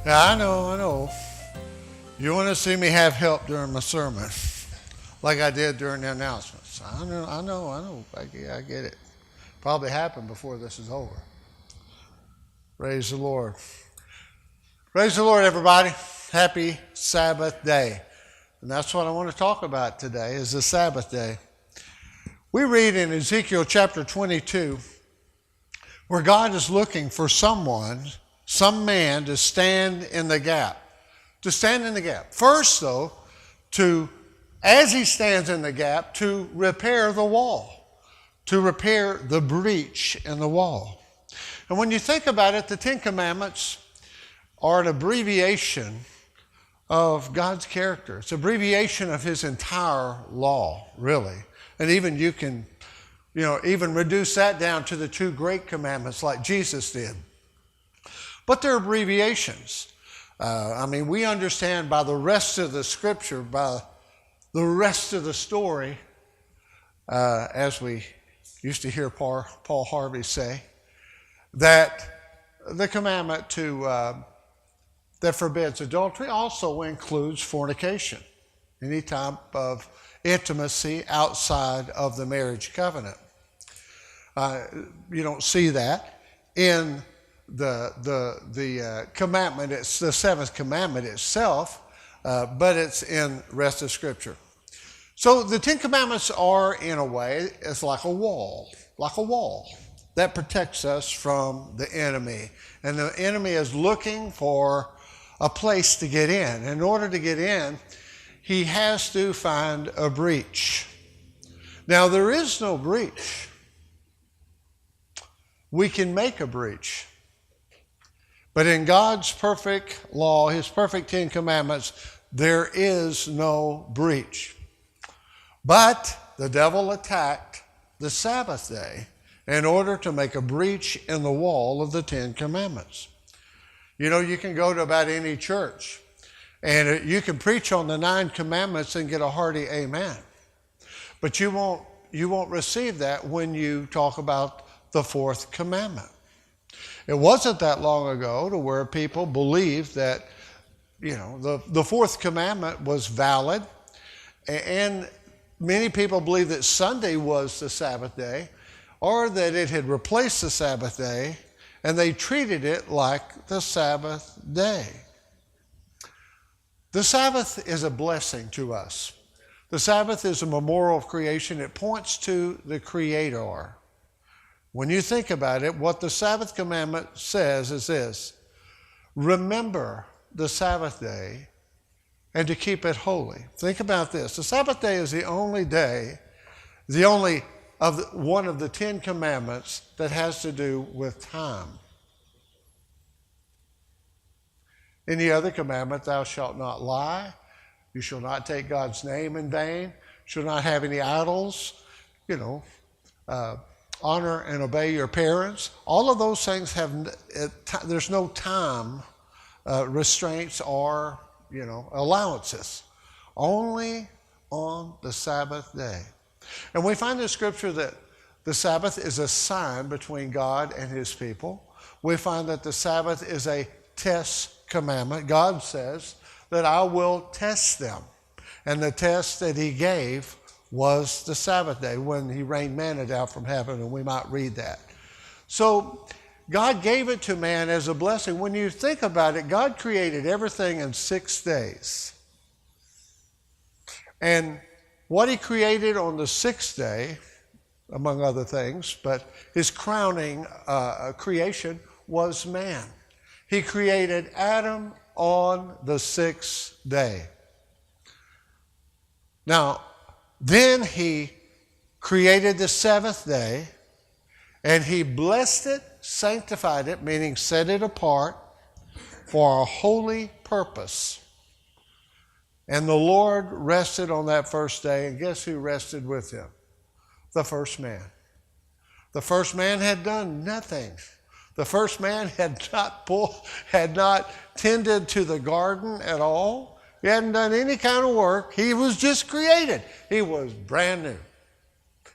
Yeah, I know. You want to see me have help during my sermon, like I did during the announcements. I know. I get it. Probably happen before this is over. Praise the Lord. Praise the Lord, everybody. Happy Sabbath day. And that's what I want to talk about today is the Sabbath day. We read in Ezekiel chapter 22 where God is looking for some man to stand in the gap. To stand in the gap. First, though, as he stands in the gap, to repair the wall. To repair the breach in the wall. And when you think about it, the Ten Commandments are an abbreviation of God's character. It's an abbreviation of his entire law, really. And even you can, even reduce that down to the two great commandments like Jesus did. But they're abbreviations. We understand by the rest of the scripture, by the rest of the story, as we used to hear Paul Harvey say, that the commandment that forbids adultery also includes fornication, any type of intimacy outside of the marriage covenant. You don't see that in the commandment. It's the seventh commandment itself, but it's in the rest of Scripture. So the Ten Commandments are, in a way, it's like a wall that protects us from the enemy. And the enemy is looking for a place to get in. In order to get in, he has to find a breach. Now, there is no breach. We can make a breach. But in God's perfect law, his perfect Ten Commandments, there is no breach. But the devil attacked the Sabbath day in order to make a breach in the wall of the Ten Commandments. You can go to about any church and you can preach on the 9 commandments and get a hearty amen. But you won't receive that when you talk about the 4th commandment. It wasn't that long ago to where people believed that, the 4th commandment was valid, and many people believed that Sunday was the Sabbath day, or that it had replaced the Sabbath day, and they treated it like the Sabbath day. The Sabbath is a blessing to us. The Sabbath is a memorial of creation. It points to the Creator. When you think about it, what the Sabbath commandment says is this: remember the Sabbath day and to keep it holy. Think about this. The Sabbath day is the only day, one of the 10 commandments that has to do with time. Any other commandment, thou shalt not lie, you shall not take God's name in vain, shall not have any idols, honor and obey your parents. All of those things there's no time restraints or, allowances. Only on the Sabbath day. And we find in Scripture that the Sabbath is a sign between God and his people. We find that the Sabbath is a test commandment. God says that I will test them. And the test that he gave was the Sabbath day when he rained manna down from heaven, and we might read that. So God gave it to man as a blessing. When you think about it, God created everything in 6 days. And what he created on the 6th day, among other things, but his crowning creation was man. He created Adam on the 6th day. Now, then he created the 7th day, and he blessed it, sanctified it, meaning set it apart for a holy purpose. And the Lord rested on that first day, and guess who rested with him? The first man. The first man had done nothing. The first man had not tended to the garden at all. He hadn't done any kind of work. He was just created. He was brand new.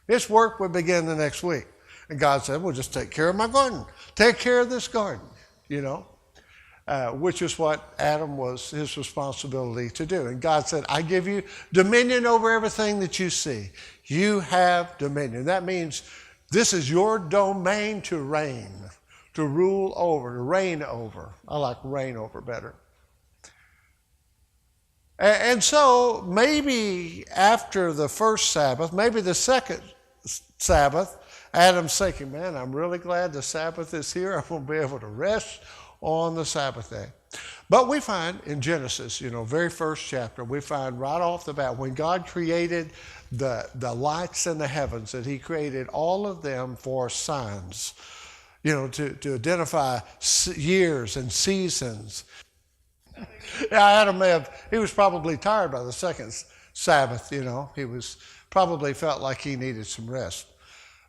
His work would begin the next week. And God said, well, just take care of my garden. Take care of this garden, which is what Adam was his responsibility to do. And God said, I give you dominion over everything that you see. You have dominion. That means this is your domain to reign, to rule over, to reign over. I like reign over better. And so maybe after the first Sabbath, maybe the second Sabbath, Adam's thinking, man, I'm really glad the Sabbath is here. I'm going to be able to rest on the Sabbath day. But we find in Genesis, very first chapter, we find right off the bat, when God created the lights in the heavens, that he created all of them for signs, to identify years and seasons. Adam he was probably tired by the second Sabbath, He probably felt like he needed some rest.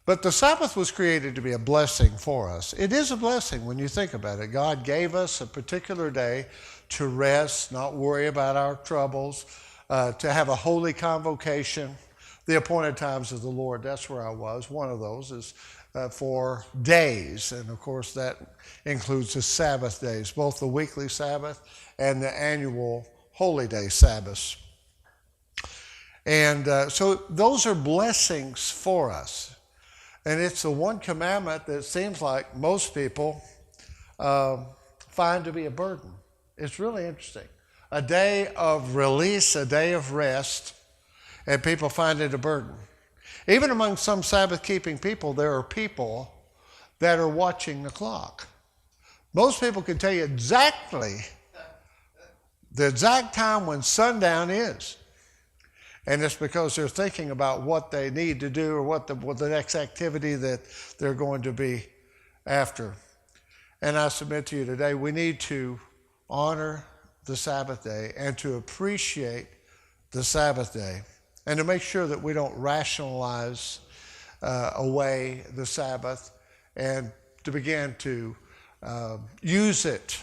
But the Sabbath was created to be a blessing for us. It is a blessing when you think about it. God gave us a particular day to rest, not worry about our troubles, to have a holy convocation, the appointed times of the Lord. That's where I was. One of those is for days. And of course, that includes the Sabbath days, both the weekly Sabbath and the annual holy day Sabbaths. And so those are blessings for us. And it's the one commandment that seems like most people find to be a burden. It's really interesting. A day of release, a day of rest, and people find it a burden. Even among some Sabbath-keeping people, there are people that are watching the clock. Most people can tell you exactly the exact time when sundown is. And it's because they're thinking about what they need to do or what the next activity that they're going to be after. And I submit to you today, we need to honor the Sabbath day and to appreciate the Sabbath day and to make sure that we don't rationalize away the Sabbath and to begin to use it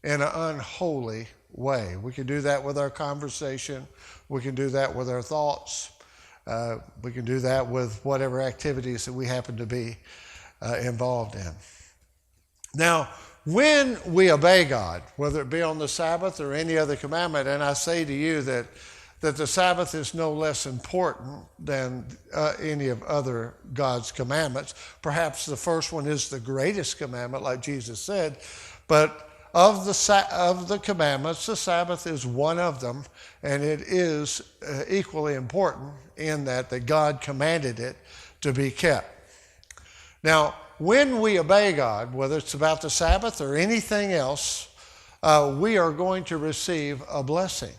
in an unholy way. We can do that with our conversation. We can do that with our thoughts. We can do that with whatever activities that we happen to be involved in. Now, when we obey God, whether it be on the Sabbath or any other commandment, and I say to you that the Sabbath is no less important than any of other God's commandments. Perhaps the first one is the greatest commandment, like Jesus said, but of the commandments, the Sabbath is one of them, and it is equally important in that God commanded it to be kept. Now, when we obey God, whether it's about the Sabbath or anything else, we are going to receive a blessing.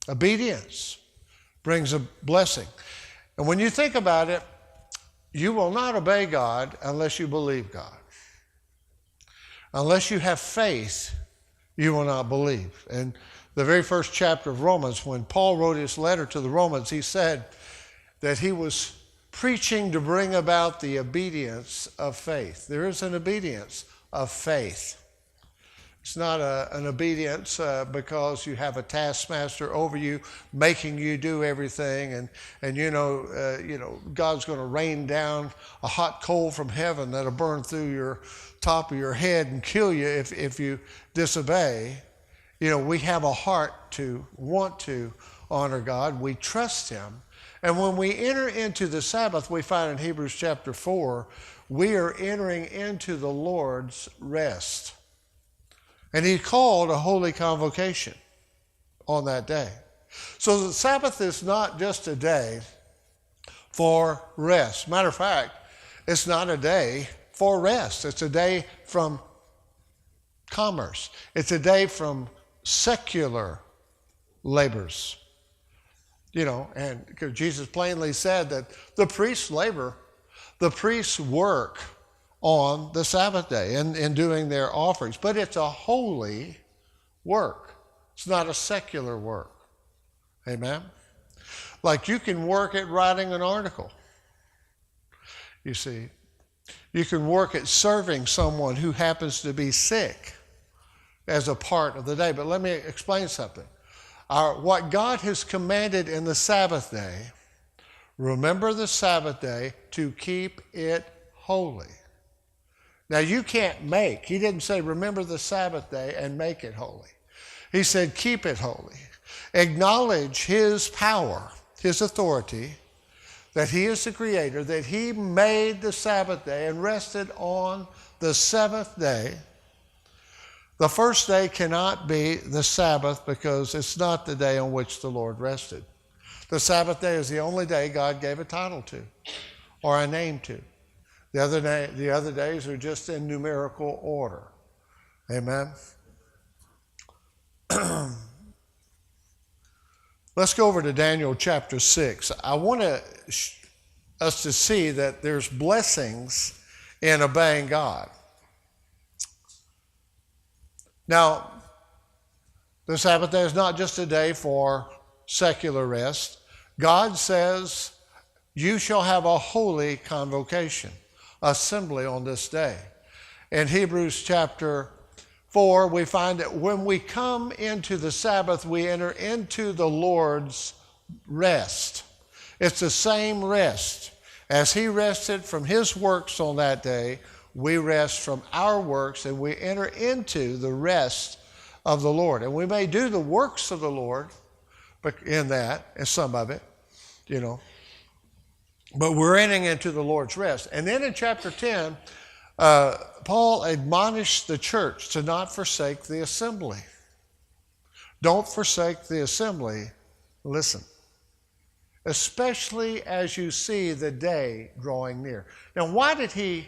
Obedience brings a blessing. And when you think about it, you will not obey God unless you believe God. Unless you have faith, you will not believe. And the very first chapter of Romans, when Paul wrote his letter to the Romans, he said that he was preaching to bring about the obedience of faith. There is an obedience of faith. It's not an obedience because you have a taskmaster over you making you do everything, and God's going to rain down a hot coal from heaven that'll burn through your top of your head and kill you if you disobey. We have a heart to want to honor God. We trust Him. And when we enter into the Sabbath, we find in Hebrews chapter 4, we are entering into the Lord's rest. And He called a holy convocation on that day. So the Sabbath is not just a day for rest. Matter of fact, it's not a day for rest. It's a day from commerce. It's a day from secular labors. And because Jesus plainly said that the priests labor, the priests work on the Sabbath day in doing their offerings. But it's a holy work. It's not a secular work. Amen? Like you can work at writing an article. You see, you can work at serving someone who happens to be sick as a part of the day. But let me explain something. What God has commanded in the Sabbath day, remember the Sabbath day to keep it holy. Now you can't make. He didn't say remember the Sabbath day and make it holy. He said keep it holy. Acknowledge his power, his authority, that he is the creator, that he made the Sabbath day and rested on the seventh day. The first day cannot be the Sabbath because it's not the day on which the Lord rested. The Sabbath day is the only day God gave a title to or a name to. The other days are just in numerical order. Amen. Let's go over to Daniel chapter 6. I want us to see that there's blessings in obeying God. Now, the Sabbath day is not just a day for secular rest. God says, you shall have a holy convocation, assembly on this day. In Hebrews chapter 4, we find that when we come into the Sabbath, we enter into the Lord's rest. It's the same rest. As he rested from his works on that day, we rest from our works and we enter into the rest of the Lord. And we may do the works of the Lord in that, and some of it, but we're entering into the Lord's rest. And then in chapter 10, Paul admonished the church to not forsake the assembly. Don't forsake the assembly. Listen. Especially as you see the day drawing near. Now, why did he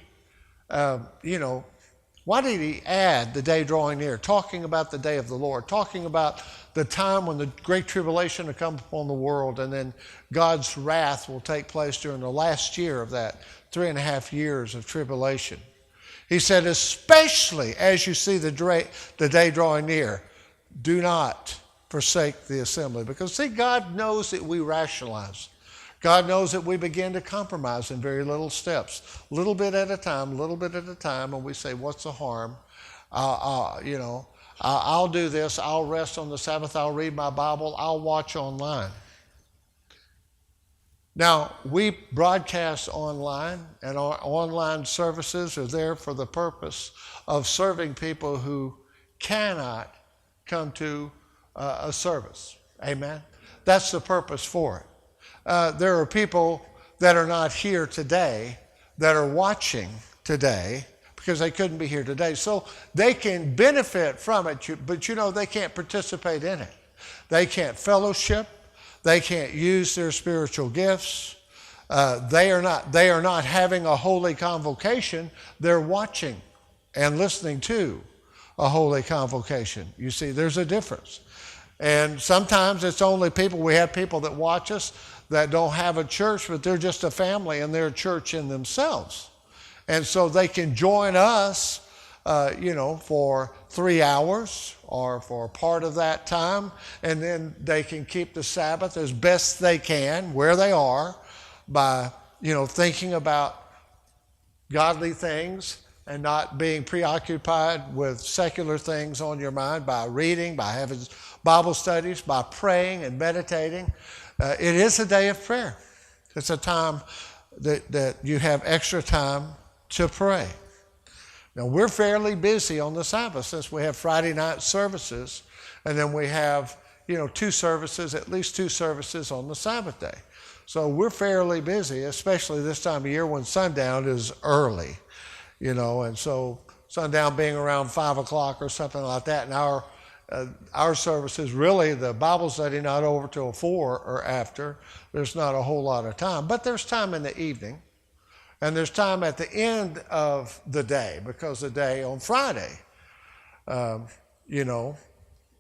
add the day drawing near? Talking about the day of the Lord, talking about the time when the great tribulation will come upon the world, and then God's wrath will take place during the last year of that 3.5 years of tribulation. He said, especially as you see the day drawing near, do not forsake the assembly. Because, see, God knows that we rationalize. God knows that we begin to compromise in very little steps, little bit at a time, and we say, what's the harm? I'll do this. I'll rest on the Sabbath. I'll read my Bible. I'll watch online. Now, we broadcast online, and our online services are there for the purpose of serving people who cannot come to a service. Amen? That's the purpose for it. There are people that are not here today that are watching today because they couldn't be here today. So they can benefit from it, but they can't participate in it. They can't fellowship. They can't use their spiritual gifts. They are not having a holy convocation. They're watching and listening to a holy convocation. You see, there's a difference. And sometimes it's only people, we have people that watch us that don't have a church, but they're just a family and they're a church in themselves. And so they can join us, for 3 hours or for part of that time, and then they can keep the Sabbath as best they can where they are by, thinking about godly things and not being preoccupied with secular things on your mind, by reading, by having Bible studies, by praying and meditating. It is a day of prayer. It's a time that you have extra time to pray. Now, we're fairly busy on the Sabbath since we have Friday night services, and then we have, at least two services on the Sabbath day. So we're fairly busy, especially this time of year when sundown is early, and so sundown being around 5 o'clock or something like that. And our service is really the Bible study not over till 4 or after. There's not a whole lot of time, but there's time in the evening. And there's time at the end of the day, because the day on Friday,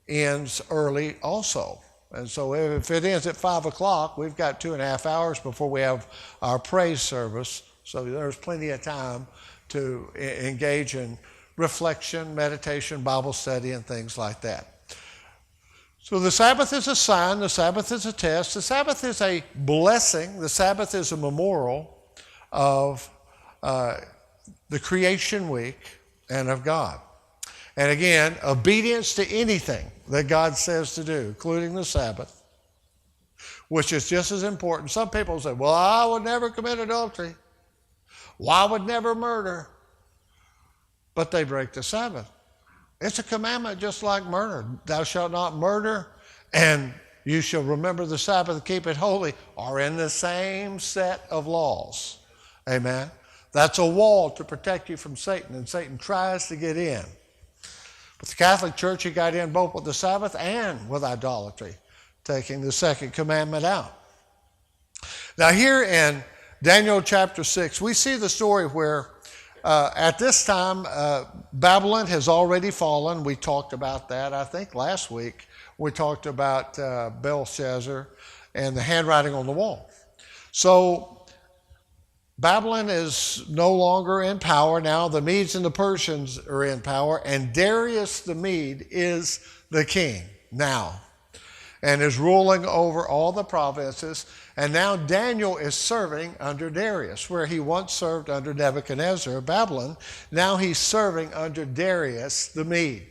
ends early also. And so if it ends at 5 o'clock, we've got 2.5 hours before we have our praise service. So there's plenty of time to engage in reflection, meditation, Bible study, and things like that. So the Sabbath is a sign. The Sabbath is a test. The Sabbath is a blessing. The Sabbath is a memorial of the creation week and of God. And again, obedience to anything that God says to do, including the Sabbath, which is just as important. Some people say, well, I would never commit adultery. Well, I would never murder. but they break the Sabbath. It's a commandment just like murder. Thou shalt not murder, and you shall remember the Sabbath and keep it holy, are in the same set of laws. Amen. That's a wall to protect you from Satan, and Satan tries to get in. But the Catholic Church, he got in both with the Sabbath and with idolatry, taking the second commandment out. Now here in Daniel chapter 6, we see the story where at this time Babylon has already fallen. We talked about that, I think, last week. We talked about Belshazzar and the handwriting on the wall. So Babylon is no longer in power now. The Medes and the Persians are in power, and Darius the Mede is the king now and is ruling over all the provinces. And now Daniel is serving under Darius, where he once served under Nebuchadnezzar of Babylon. Now he's serving under Darius the Mede.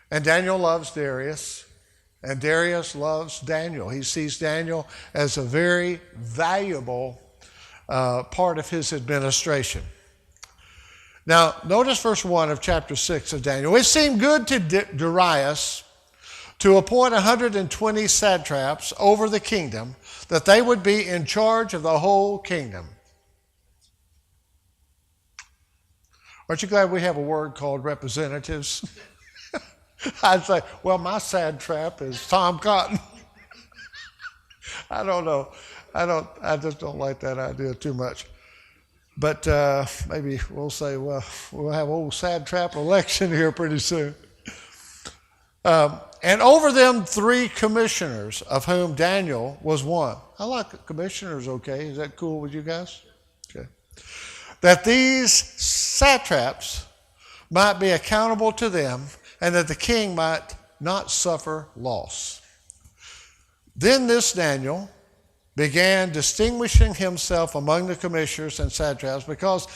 And Daniel loves Darius, and Darius loves Daniel. He sees Daniel as a very valuable part of his administration. Now, notice verse 1 of chapter 6 of Daniel. It seemed good to Darius to appoint 120 satraps over the kingdom, that they would be in charge of the whole kingdom. Aren't you glad we have a word called representatives? I'd say, well, my satrap is Tom Cotton. I don't know. I just don't like that idea too much. But maybe we'll say, well, we'll have old satrap election here pretty soon. And over them 3 commissioners, of whom Daniel was one. I like commissioners, okay? Is that cool with you guys? Okay. That these satraps might be accountable to them, and that the king might not suffer loss. Then this Daniel began distinguishing himself among the commissioners and satraps because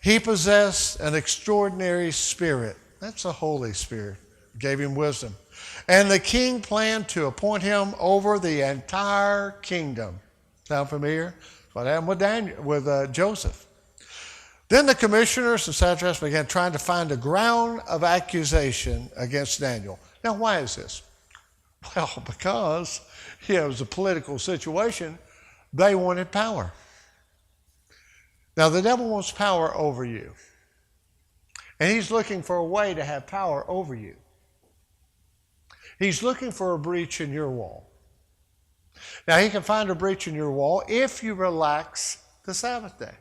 he possessed an extraordinary spirit. That's a Holy Spirit. Gave him wisdom. And the king planned to appoint him over the entire kingdom. Sound familiar? What happened with Joseph. Then the commissioners and satraps began trying to find a ground of accusation against Daniel. Now, why is this? Well, because it was a political situation. They wanted power. Now, the devil wants power over you. And he's looking for a way to have power over you. He's looking for a breach in your wall. Now, he can find a breach in your wall if you relax the Sabbath day.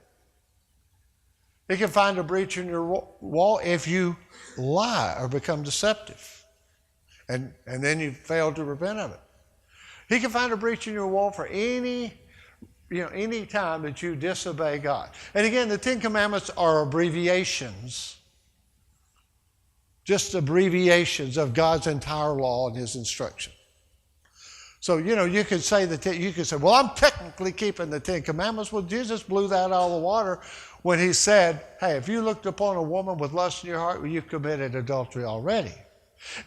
He can find a breach in your wall if you lie or become deceptive. And then you fail to repent of it. He can find a breach in your wall for any time that you disobey God. And again, the 10 Commandments are abbreviations. Just abbreviations of God's entire law and his instruction. So, you could say, well, I'm technically keeping the 10 Commandments. Well, Jesus blew that out of the water when he said, hey, if you looked upon a woman with lust in your heart, well, you've committed adultery already.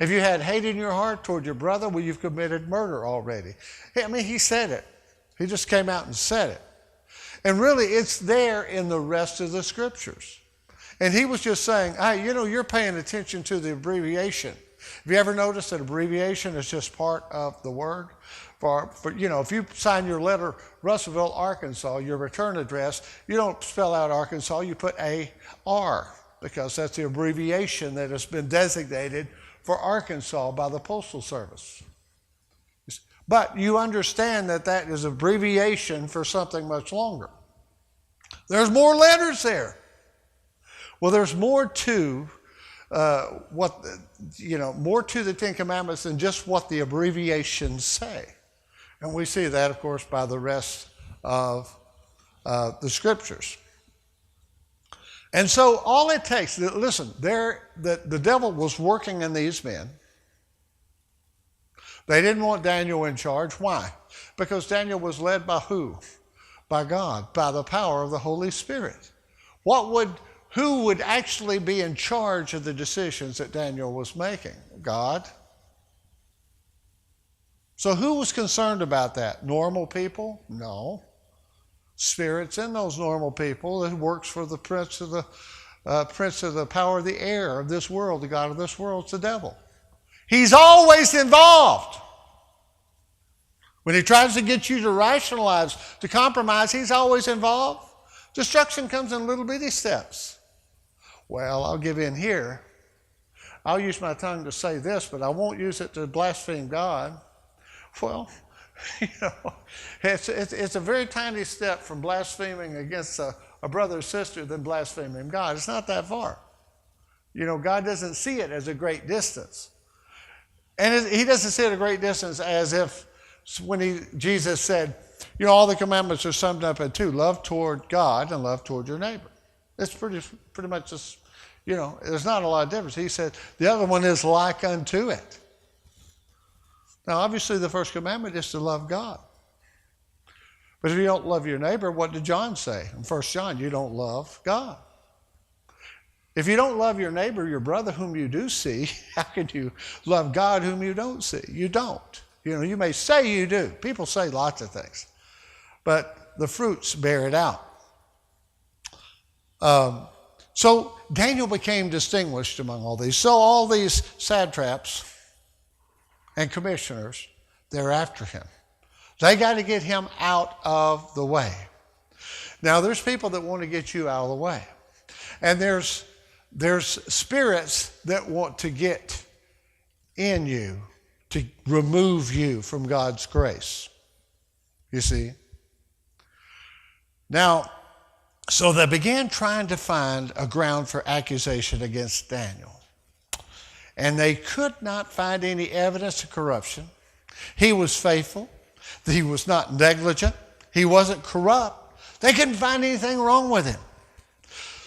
If you had hate in your heart toward your brother, well, you've committed murder already. He said it. He just came out and said it. And really, it's there in the rest of the scriptures. And he was just saying, hey, you're paying attention to the abbreviation. Have you ever noticed that abbreviation is just part of the word? If you sign your letter, Russellville, Arkansas, your return address, you don't spell out Arkansas, you put AR, because that's the abbreviation that has been designated for Arkansas by the Postal Service. But you understand that is abbreviation for something much longer. There's more letters there. Well, there's more to more to the 10 Commandments than just what the abbreviations say. And we see that, of course, by the rest of the scriptures. And so all it takes, listen, the devil was working in these men. They didn't want Daniel in charge. Why? Because Daniel was led by who? By God, by the power of the Holy Spirit. Who would actually be in charge of the decisions that Daniel was making? God. So who was concerned about that? Normal people? No. Spirits in those normal people. It works for the prince of prince of the power of the air of this world, the god of this world. It's the devil. He's always involved. When he tries to get you to rationalize, to compromise, he's always involved. Destruction comes in little bitty steps. Well, I'll give in here. I'll use my tongue to say this, but I won't use it to blaspheme God. Well, it's a very tiny step from blaspheming against a brother or sister than blaspheming God. It's not that far. God doesn't see it as a great distance. And he doesn't see it a great distance as if when Jesus said, all the commandments are summed up in two: love toward God and love toward your neighbor. It's pretty much just, there's not a lot of difference. He said the other one is like unto it. Now, obviously, the first commandment is to love God. But if you don't love your neighbor, what did John say? In 1 John, you don't love God. If you don't love your neighbor, your brother whom you do see, how can you love God whom you don't see? You don't. You may say you do. People say lots of things. But the fruits bear it out. So Daniel became distinguished among all these. So all these satraps and commissioners, they're after him. They got to get him out of the way. Now, there's people that want to get you out of the way. And there's spirits that want to get in you, to remove you from God's grace. You see? Now, so they began trying to find a ground for accusation against Daniel. And they could not find any evidence of corruption. He was faithful. He was not negligent. He wasn't corrupt. They couldn't find anything wrong with him.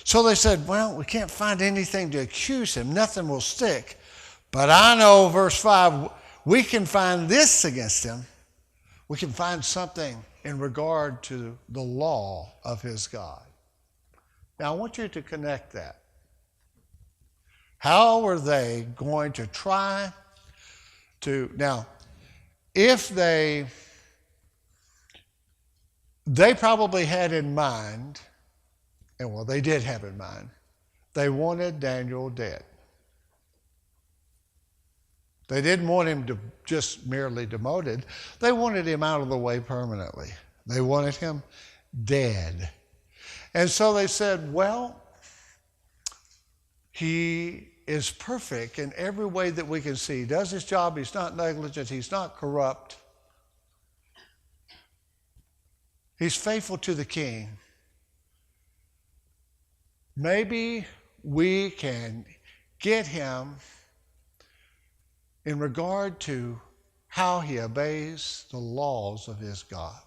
So they said, well, we can't find anything to accuse him. Nothing will stick. But I know, verse 5, we can find this against him. We can find something in regard to the law of his God. Now, I want you to connect that. How are they going to try to... Now, if they probably had in mind, and well, they did have in mind, they wanted Daniel dead. They didn't want him to just merely demoted. They wanted him out of the way permanently. They wanted him dead. And so they said, well, he is perfect in every way that we can see. He does his job. He's not negligent. He's not corrupt. He's faithful to the king. Maybe we can get him in regard to how he obeys the laws of his God.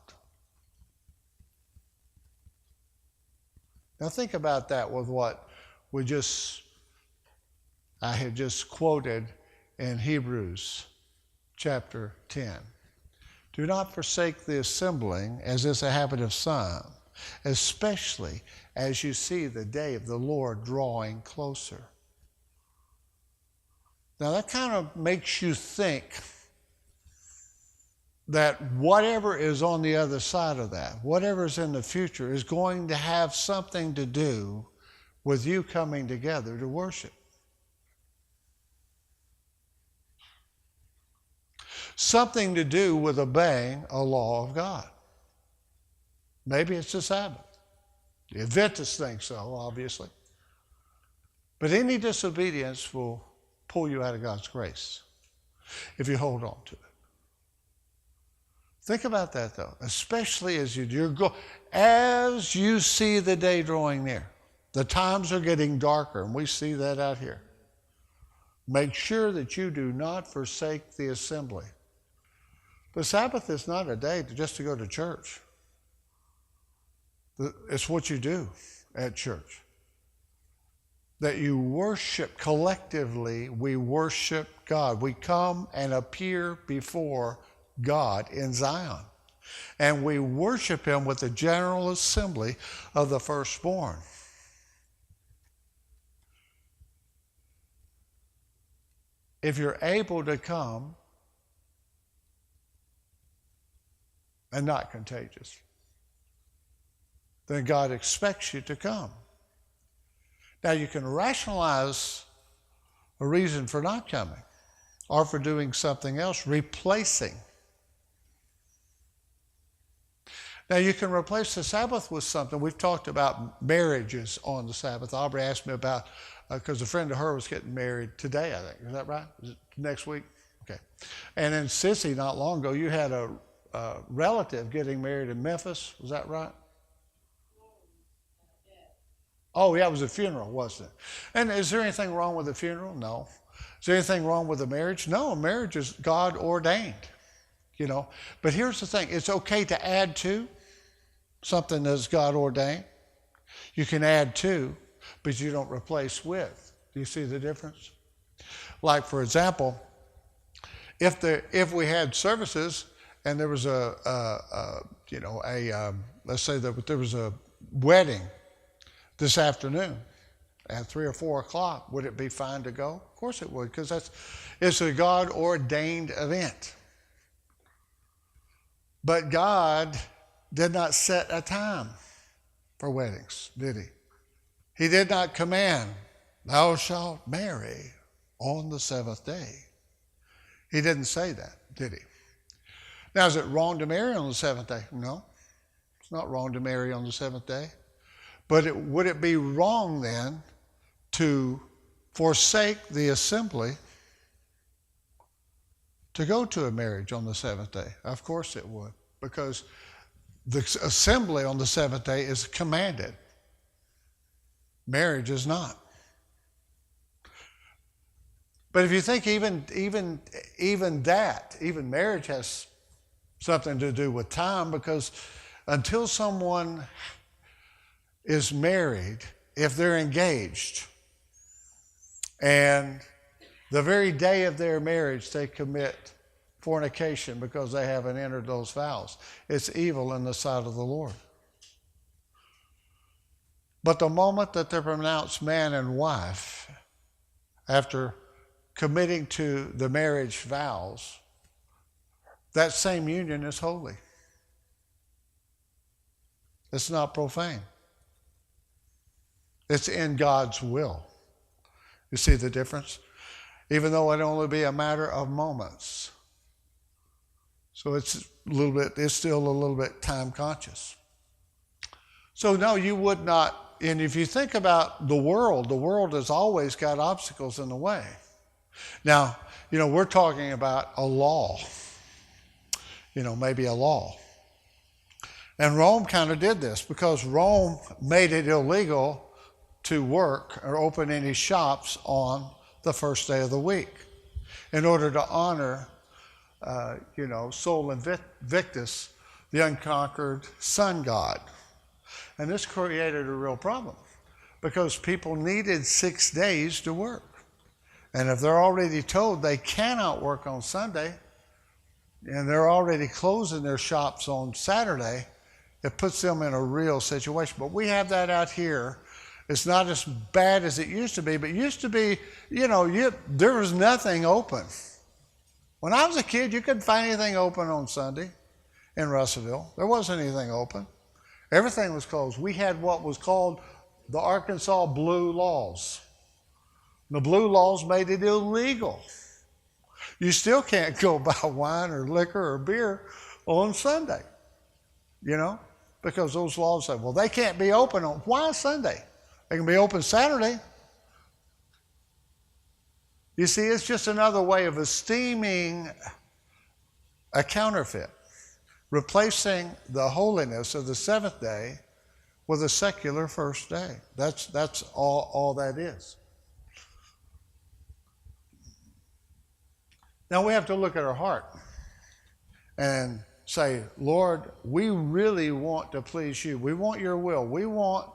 Now think about that with what I had just quoted in Hebrews chapter 10. Do not forsake the assembling, as is a habit of some, especially as you see the day of the Lord drawing closer. Now that kind of makes you think that whatever is on the other side of that, whatever's in the future, is going to have something to do with you coming together to worship. Something to do with obeying a law of God. Maybe it's the Sabbath. The Adventists think so, obviously. But any disobedience will pull you out of God's grace if you hold on to it. Think about that, though, especially as as you see the day drawing near. The times are getting darker, and we see that out here. Make sure that you do not forsake the assembly. The Sabbath is not a day just to go to church. It's what you do at church. That you worship collectively. We worship God. We come and appear before God in Zion. And we worship him with the general assembly of the firstborn. If you're able to come and not contagious, then God expects you to come. Now, you can rationalize a reason for not coming or for doing something else, replacing. Now, you can replace the Sabbath with something. We've talked about marriages on the Sabbath. Aubrey asked me about, because a friend of her was getting married today, I think. Is that right? Is it next week? Okay. And in Sissy, not long ago, you had a relative getting married in Memphis. Was that right? Oh, yeah, it was a funeral, wasn't it? And is there anything wrong with a funeral? No. Is there anything wrong with a marriage? No, a marriage is God ordained, you know. But here's the thing. It's okay to add to something that's God ordained. You can add to, but you don't replace with. Do you see the difference? Like, for example, if we had services and there was let's say that there was a wedding this afternoon at 3 or 4 o'clock, would it be fine to go? Of course it would, because it's a God-ordained event. But God did not set a time for weddings, did he? He did not command, thou shalt marry on the seventh day. He didn't say that, did he? Now, is it wrong to marry on the seventh day? No, it's not wrong to marry on the seventh day. But would it be wrong then to forsake the assembly to go to a marriage on the seventh day? Of course it would, because the assembly on the seventh day is commanded. Marriage is not. But if you think even marriage has something to do with time, because until someone is married, if they're engaged, and the very day of their marriage they commit fornication because they haven't entered those vows, it's evil in the sight of the Lord. But the moment that they're pronounced man and wife, after committing to the marriage vows, that same union is holy. It's not profane. It's in God's will. You see the difference? Even though it only be a matter of moments. So it's still a little bit time conscious. So no, you would not, and if you think about the world has always got obstacles in the way. Now, we're talking about a law. Maybe a law. And Rome kind of did this because Rome made it illegal to work or open any shops on the first day of the week in order to honor, Sol Invictus, the unconquered sun god. And this created a real problem because people needed 6 days to work. And if they're already told they cannot work on Sunday and they're already closing their shops on Saturday, it puts them in a real situation. But we have that out here. It's not as bad as it used to be, but it used to be, there was nothing open. When I was a kid, you couldn't find anything open on Sunday in Russellville. There wasn't anything open. Everything was closed. We had what was called the Arkansas Blue Laws. The Blue Laws made it illegal. You still can't go buy wine or liquor or beer on Sunday, because those laws say, well, they can't be open on, why Sunday? They can be open Saturday. You see, it's just another way of esteeming a counterfeit, replacing the holiness of the seventh day with a secular first day. That's all that is. Now we have to look at our heart and say, Lord, we really want to please you. We want your will. We want,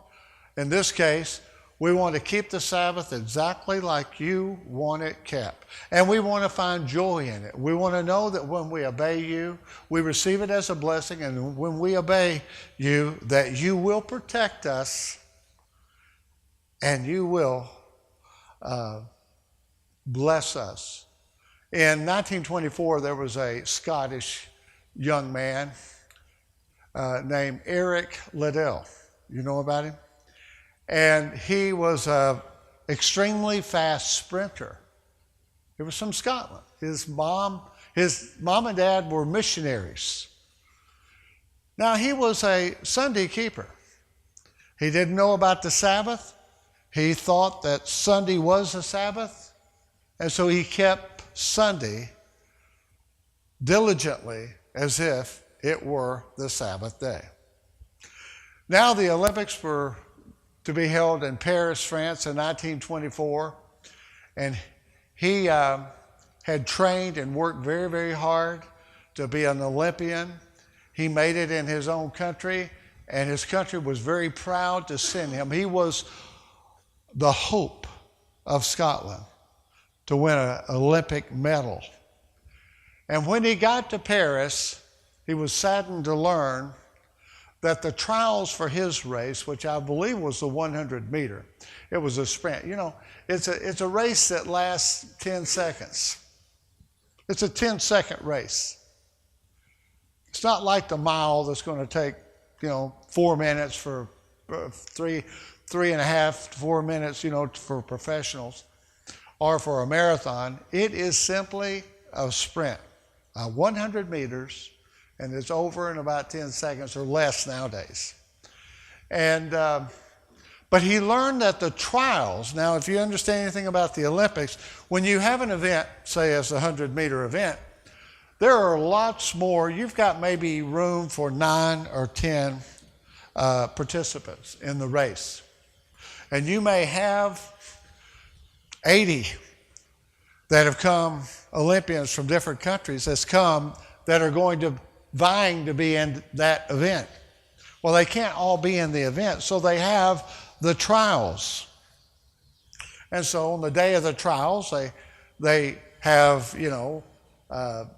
in this case, we want to keep the Sabbath exactly like you want it kept. And we want to find joy in it. We want to know that when we obey you, we receive it as a blessing. And when we obey you, that you will protect us and you will bless us. In 1924, there was a Scottish young man named Eric Liddell. You know about him? And he was an extremely fast sprinter. He was from Scotland. His mom and dad were missionaries. Now, he was a Sunday keeper. He didn't know about the Sabbath. He thought that Sunday was the Sabbath, and so he kept Sunday diligently as if it were the Sabbath day. Now the Olympics were to be held in Paris, France in 1924, and he had trained and worked very, very hard to be an Olympian. He made it in his own country, and his country was very proud to send him. He was the hope of Scotland to win an Olympic medal. And when he got to Paris, he was saddened to learn that the trials for his race, which I believe was the 100 meter, it was a sprint. You know, it's a race that lasts 10 seconds. It's a 10-second race. It's not like the mile that's going to take, 4 minutes for 3.5 to 4 minutes, for professionals, or for a marathon. It is simply a sprint, 100 meters, and it's over in about 10 seconds or less nowadays. And but he learned that the trials, now if you understand anything about the Olympics, when you have an event, say as a 100-meter event, there are lots more. You've got maybe room for 9 or 10 participants in the race. And you may have 80 that have come, Olympians from different countries that are vying to be in that event. Well, they can't all be in the event, so they have the trials. And so on the day of the trials, they have,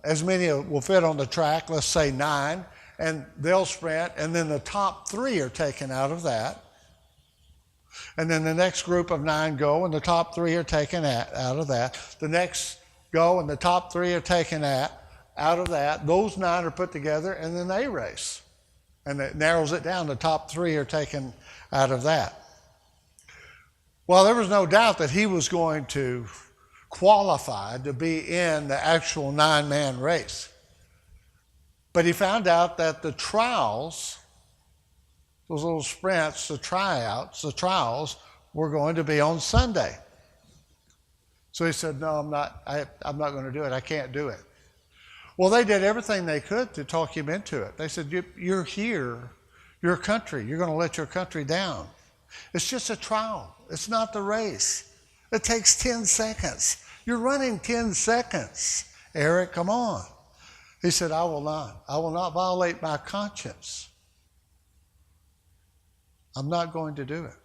as many will fit on the track, let's say 9, and they'll sprint, and then the top 3 are taken out of that. And then the next group of 9 go, and the top 3 are taken out of that. The next go, and the top 3 are taken out of that. Those 9 are put together, and then they race. And it narrows it down. The top 3 are taken out of that. Well, there was no doubt that he was going to qualify to be in the actual 9-man race. But he found out that the trials, those little sprints, the tryouts, the trials, were going to be on Sunday. So he said, no, I'm not going to do it. I can't do it. Well, they did everything they could to talk him into it. They said, you're here, your country. You're going to let your country down. It's just a trial. It's not the race. It takes 10 seconds. You're running 10 seconds. Eric, come on. He said, I will not. I will not violate my conscience. I'm not going to do it.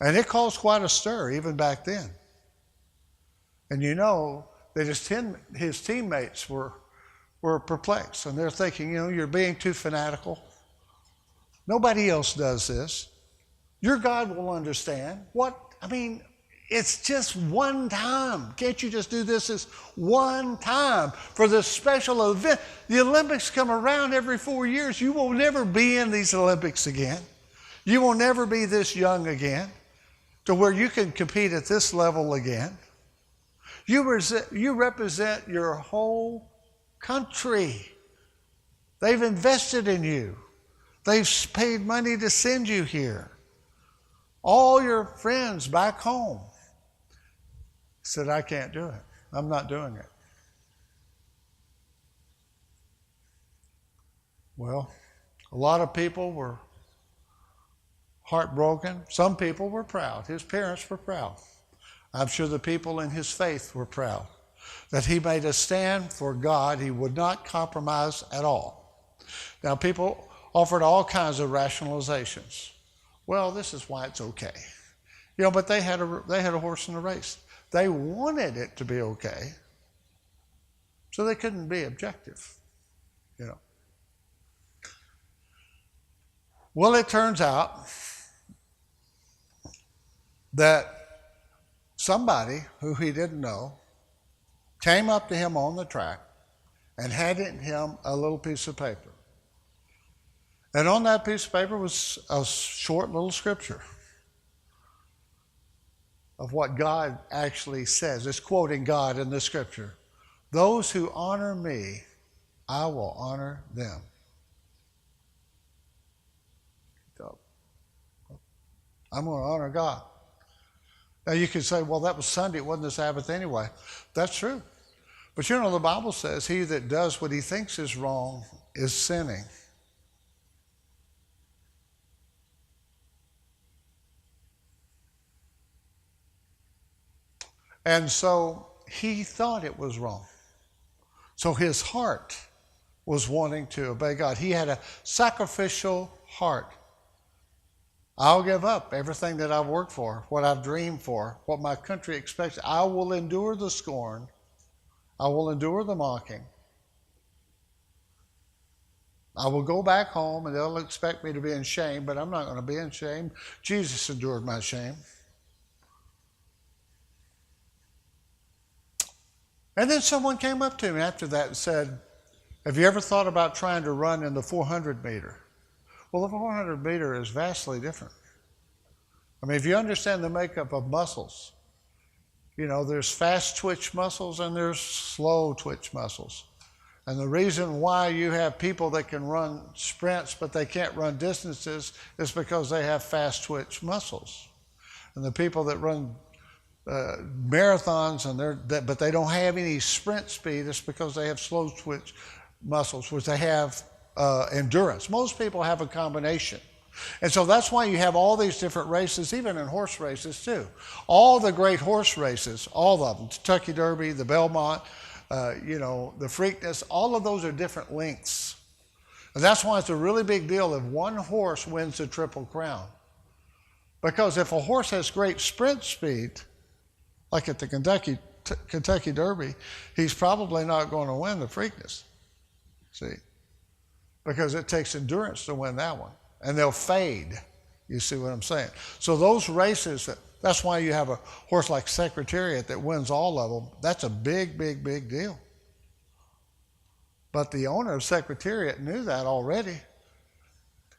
And it caused quite a stir even back then. And that his teammates were perplexed. And they're thinking, you're being too fanatical. Nobody else does this. Your God will understand. It's just one time. Can't you just do this one time for this special event? The Olympics come around every 4 years. You will never be in these Olympics again. You will never be this young again to where you can compete at this level again. You represent your whole country. They've invested in you. They've paid money to send you here. All your friends back home said, I can't do it. I'm not doing it. Well, a lot of people were heartbroken. Some people were proud. His parents were proud. I'm sure the people in his faith were proud that he made a stand for God. He would not compromise at all. Now, people offered all kinds of rationalizations. Well, this is why it's okay. But they had a horse in the race. They wanted it to be okay, so they couldn't be objective. Well, it turns out that somebody who he didn't know came up to him on the track and handed him a little piece of paper. And on that piece of paper was a short little scripture of what God actually says. It's quoting God in the scripture. Those who honor me, I will honor them. I'm going to honor God. Now you could say, well, that was Sunday. It wasn't the Sabbath anyway. That's true. But you know, the Bible says he that does what he thinks is wrong is sinning. And so he thought it was wrong. So his heart was wanting to obey God. He had a sacrificial heart. I'll give up everything that I've worked for, what I've dreamed for, what my country expects. I will endure the scorn. I will endure the mocking. I will go back home and they'll expect me to be in shame, but I'm not going to be in shame. Jesus endured my shame. And then someone came up to me after that and said, have you ever thought about trying to run in the 400 meter? Well, the 400 meter is vastly different. I mean, if you understand the makeup of muscles, you know, there's fast twitch muscles and there's slow twitch muscles. And the reason why you have people that can run sprints but they can't run distances is because they have fast twitch muscles. And the people that run marathons but they don't have any sprint speed, it's because they have slow twitch muscles, which they have endurance. Most people have a combination. And so that's why you have all these different races, even in horse races too. All the great horse races, all of them, Kentucky Derby, the Belmont, the Freakness, all of those are different lengths. And that's why it's a really big deal if one horse wins the Triple Crown. Because if a horse has great sprint speed, like at the Kentucky Derby, he's probably not going to win the Freakness. See? Because it takes endurance to win that one. And they'll fade. You see what I'm saying? So those races, that's why you have a horse like Secretariat that wins all of them. That's a big, big, big deal. But the owner of Secretariat knew that already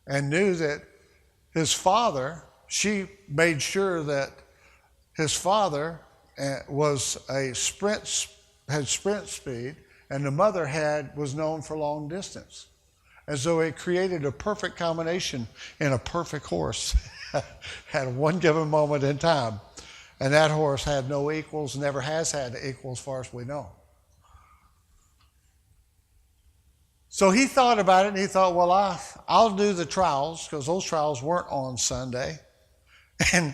and knew that his father, she made sure that his father was had sprint speed, and the mother was known for long distance. And so it created a perfect combination in a perfect horse at one given moment in time. And that horse had no equals, never has had equals as far as we know. So he thought about it and he thought, well, I'll do the trials, because those trials weren't on Sunday. And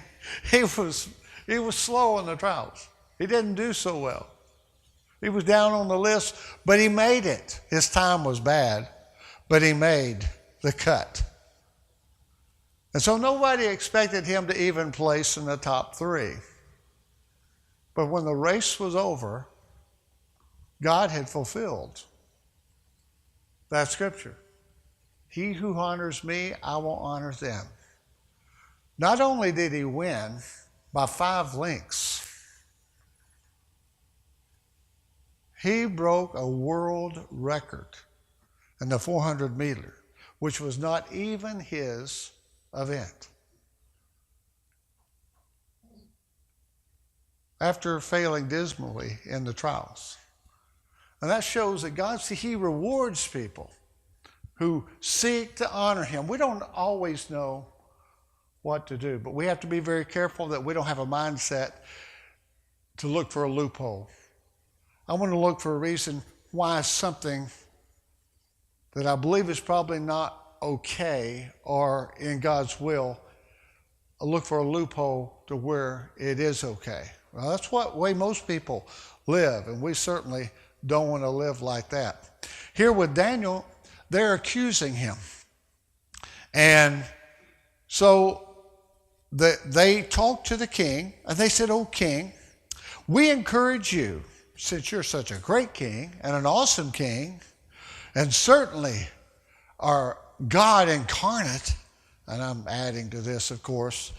he was slow in the trials. He didn't do so well. He was down on the list, but he made it. His time was bad, but he made the cut. And so nobody expected him to even place in the top 3. But when the race was over, God had fulfilled that scripture. He who honors me, I will honor them. Not only did he win by 5 lengths, he broke a world record in the 400 meter, which was not even his event. After failing dismally in the trials. And that shows that God, he rewards people who seek to honor him. We don't always know what to do, but we have to be very careful that we don't have a mindset to look for a loophole. I want to look for a reason why something that I believe is probably not okay or in God's will, I look for a loophole to where it is okay. Well, that's what way most people live, and we certainly don't want to live like that. Here with Daniel, they're accusing him. And so they talked to the king, and they said, "Oh, king, we encourage you, since you're such a great king and an awesome king, and certainly our God incarnate," and I'm adding to this, of course,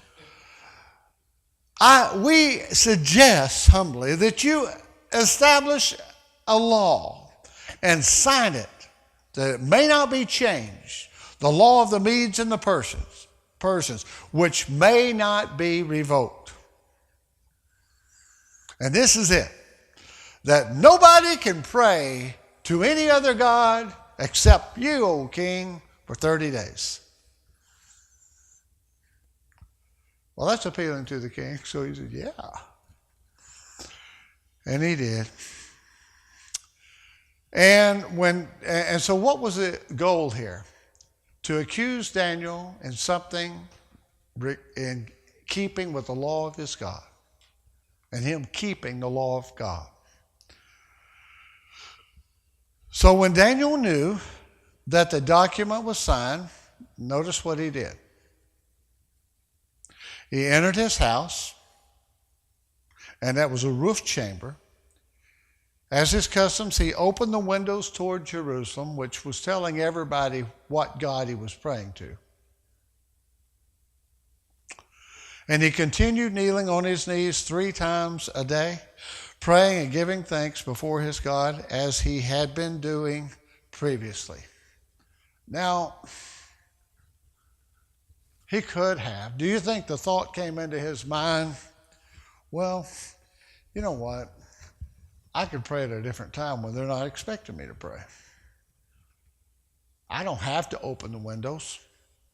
we suggest humbly that you establish a law and sign it that it may not be changed, The law of the Medes and the Persians, which may not be revoked. And this is it, that nobody can pray to any other God except you, O king, for 30 days. Well, that's appealing to the king. So he said, yeah. And he did. And so what was the goal here? To accuse Daniel in something in keeping with the law of his God. And him keeping the law of God. So when Daniel knew that the document was signed, notice what he did. He entered his house, and that was a roof chamber. As his customs, he opened the windows toward Jerusalem, which was telling everybody what God he was praying to. And he continued kneeling on his knees 3 times a day, praying and giving thanks before his God as he had been doing previously. Now, he could have. Do you think the thought came into his mind, well, you know what? I could pray at a different time when they're not expecting me to pray. I don't have to open the windows.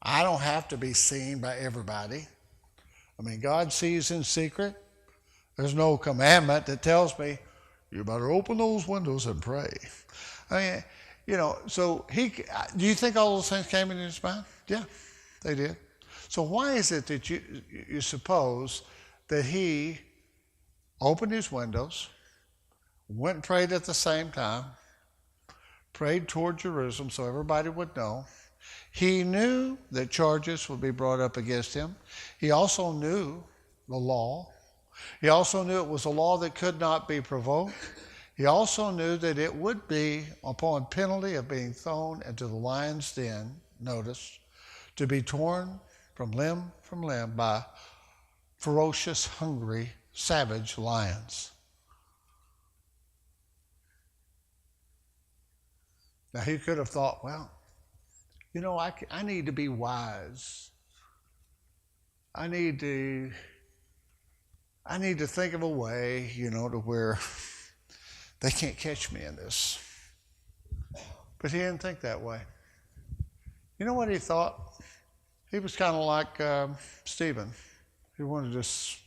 I don't have to be seen by everybody. I mean, God sees in secret. There's no commandment that tells me, you better open those windows and pray. I mean, you know, so do you think all those things came into his mind? Yeah, they did. So why is it that you suppose that he opened his windows, went and prayed at the same time, prayed toward Jerusalem so everybody would know? He knew that charges would be brought up against him. He also knew the law. He also knew it was a law that could not be provoked. He also knew that it would be upon penalty of being thrown into the lion's den, notice, to be torn from limb by ferocious, hungry, savage lions. Now he could have thought, well, you know, I need to be wise. I need to think of a way, you know, to where they can't catch me in this. But he didn't think that way. You know what he thought? He was kind of like Stephen. He wanted to just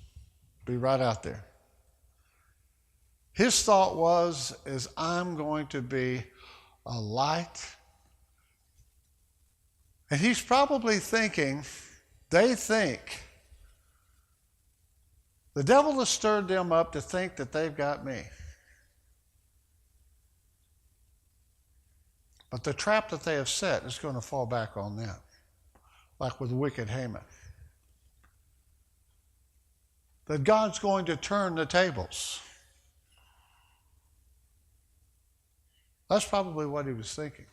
be right out there. His thought was, I'm going to be a light. And he's probably thinking, they think, the devil has stirred them up to think that they've got me. But the trap that they have set is going to fall back on them, like with wicked Haman. That God's going to turn the tables. That's probably what he was thinking.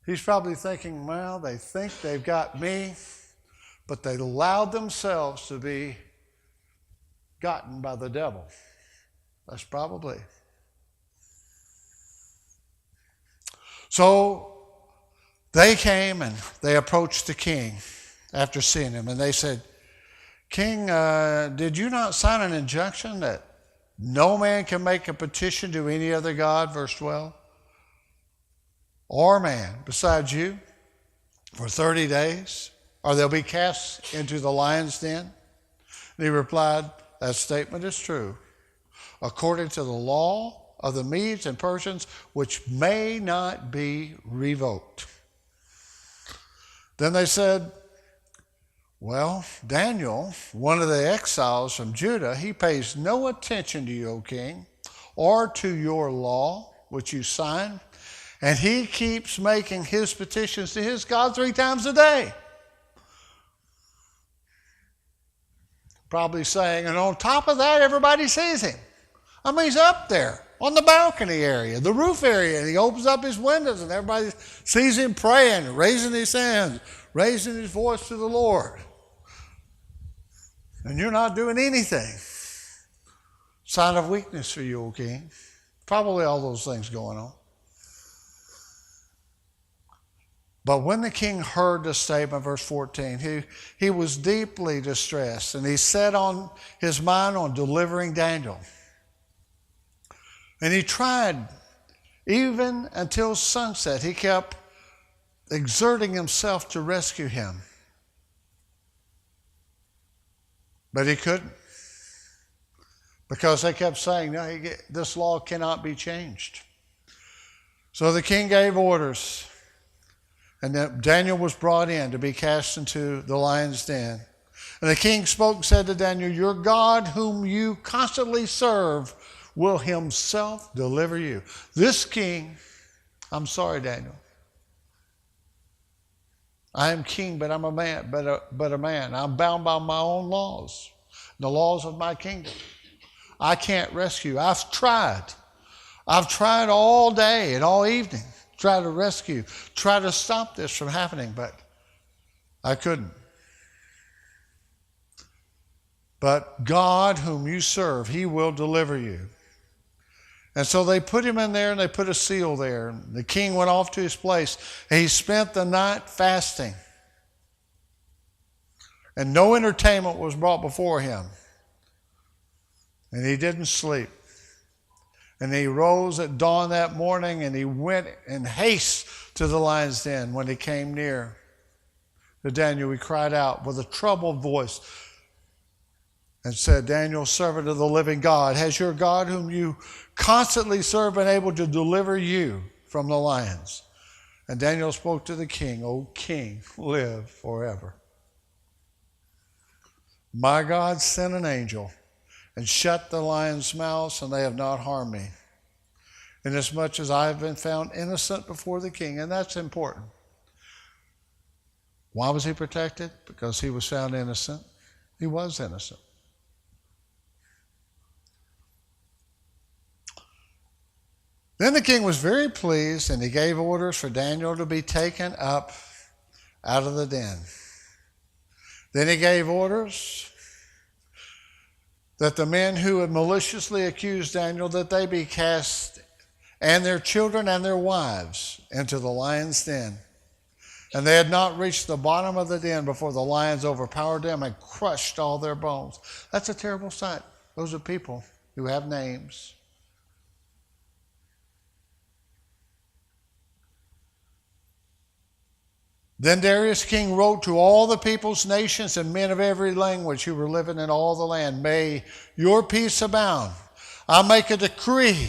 He's probably thinking, well, they think they've got me, but they allowed themselves to be gotten by the devil. That's probably. So they came and they approached the king after seeing him, and they said, King, did you not sign an injunction that no man can make a petition to any other God, verse 12, or man besides you for 30 days, or they'll be cast into the lion's den? And he replied, that statement is true, according to the law of the Medes and Persians, which may not be revoked. Then they said, well, Daniel, one of the exiles from Judah, he pays no attention to you, O king, or to your law, which you signed, and he keeps making his petitions to his God 3 times a day. Probably saying, and on top of that, everybody sees him. I mean, he's up there on the balcony area, the roof area, and he opens up his windows, and everybody sees him praying, raising his hands, raising his voice to the Lord. And you're not doing anything. Sign of weakness for you, O king. Probably all those things going on. But when the king heard the statement, verse 14, he was deeply distressed, and he set on his mind on delivering Daniel. And he tried even until sunset. He kept exerting himself to rescue him. But he couldn't. Because they kept saying, no, this law cannot be changed. So the king gave orders. And then Daniel was brought in to be cast into the lion's den. And the king spoke and said to Daniel, your God whom you constantly serve will himself deliver you. This king, I'm sorry, Daniel. I am king, but I'm a man, but a man. I'm bound by my own laws, the laws of my kingdom. I can't rescue. I've tried. I've tried all day and all evening. Try to rescue, try to stop this from happening, but I couldn't. But God whom you serve, he will deliver you. And so they put him in there and they put a seal there. And the king went off to his place and he spent the night fasting. And no entertainment was brought before him. And he didn't sleep. And he rose at dawn that morning and he went in haste to the lion's den. When he came near to Daniel, he cried out with a troubled voice and said, Daniel, servant of the living God, has your God whom you constantly serve been able to deliver you from the lions? And Daniel spoke to the king, O king, live forever. My God sent an angel and shut the lions' mouths, and they have not harmed me, inasmuch as I have been found innocent before the king. And that's important. Why was he protected? Because he was found innocent. He was innocent. Then the king was very pleased, and he gave orders for Daniel to be taken up out of the den. Then he gave orders that the men who had maliciously accused Daniel, that they be cast, and their children and their wives, into the lion's den. And they had not reached the bottom of the den before the lions overpowered them and crushed all their bones. That's a terrible sight. Those are people who have names. Then Darius king wrote to all the peoples, nations, and men of every language who were living in all the land, may your peace abound. I make a decree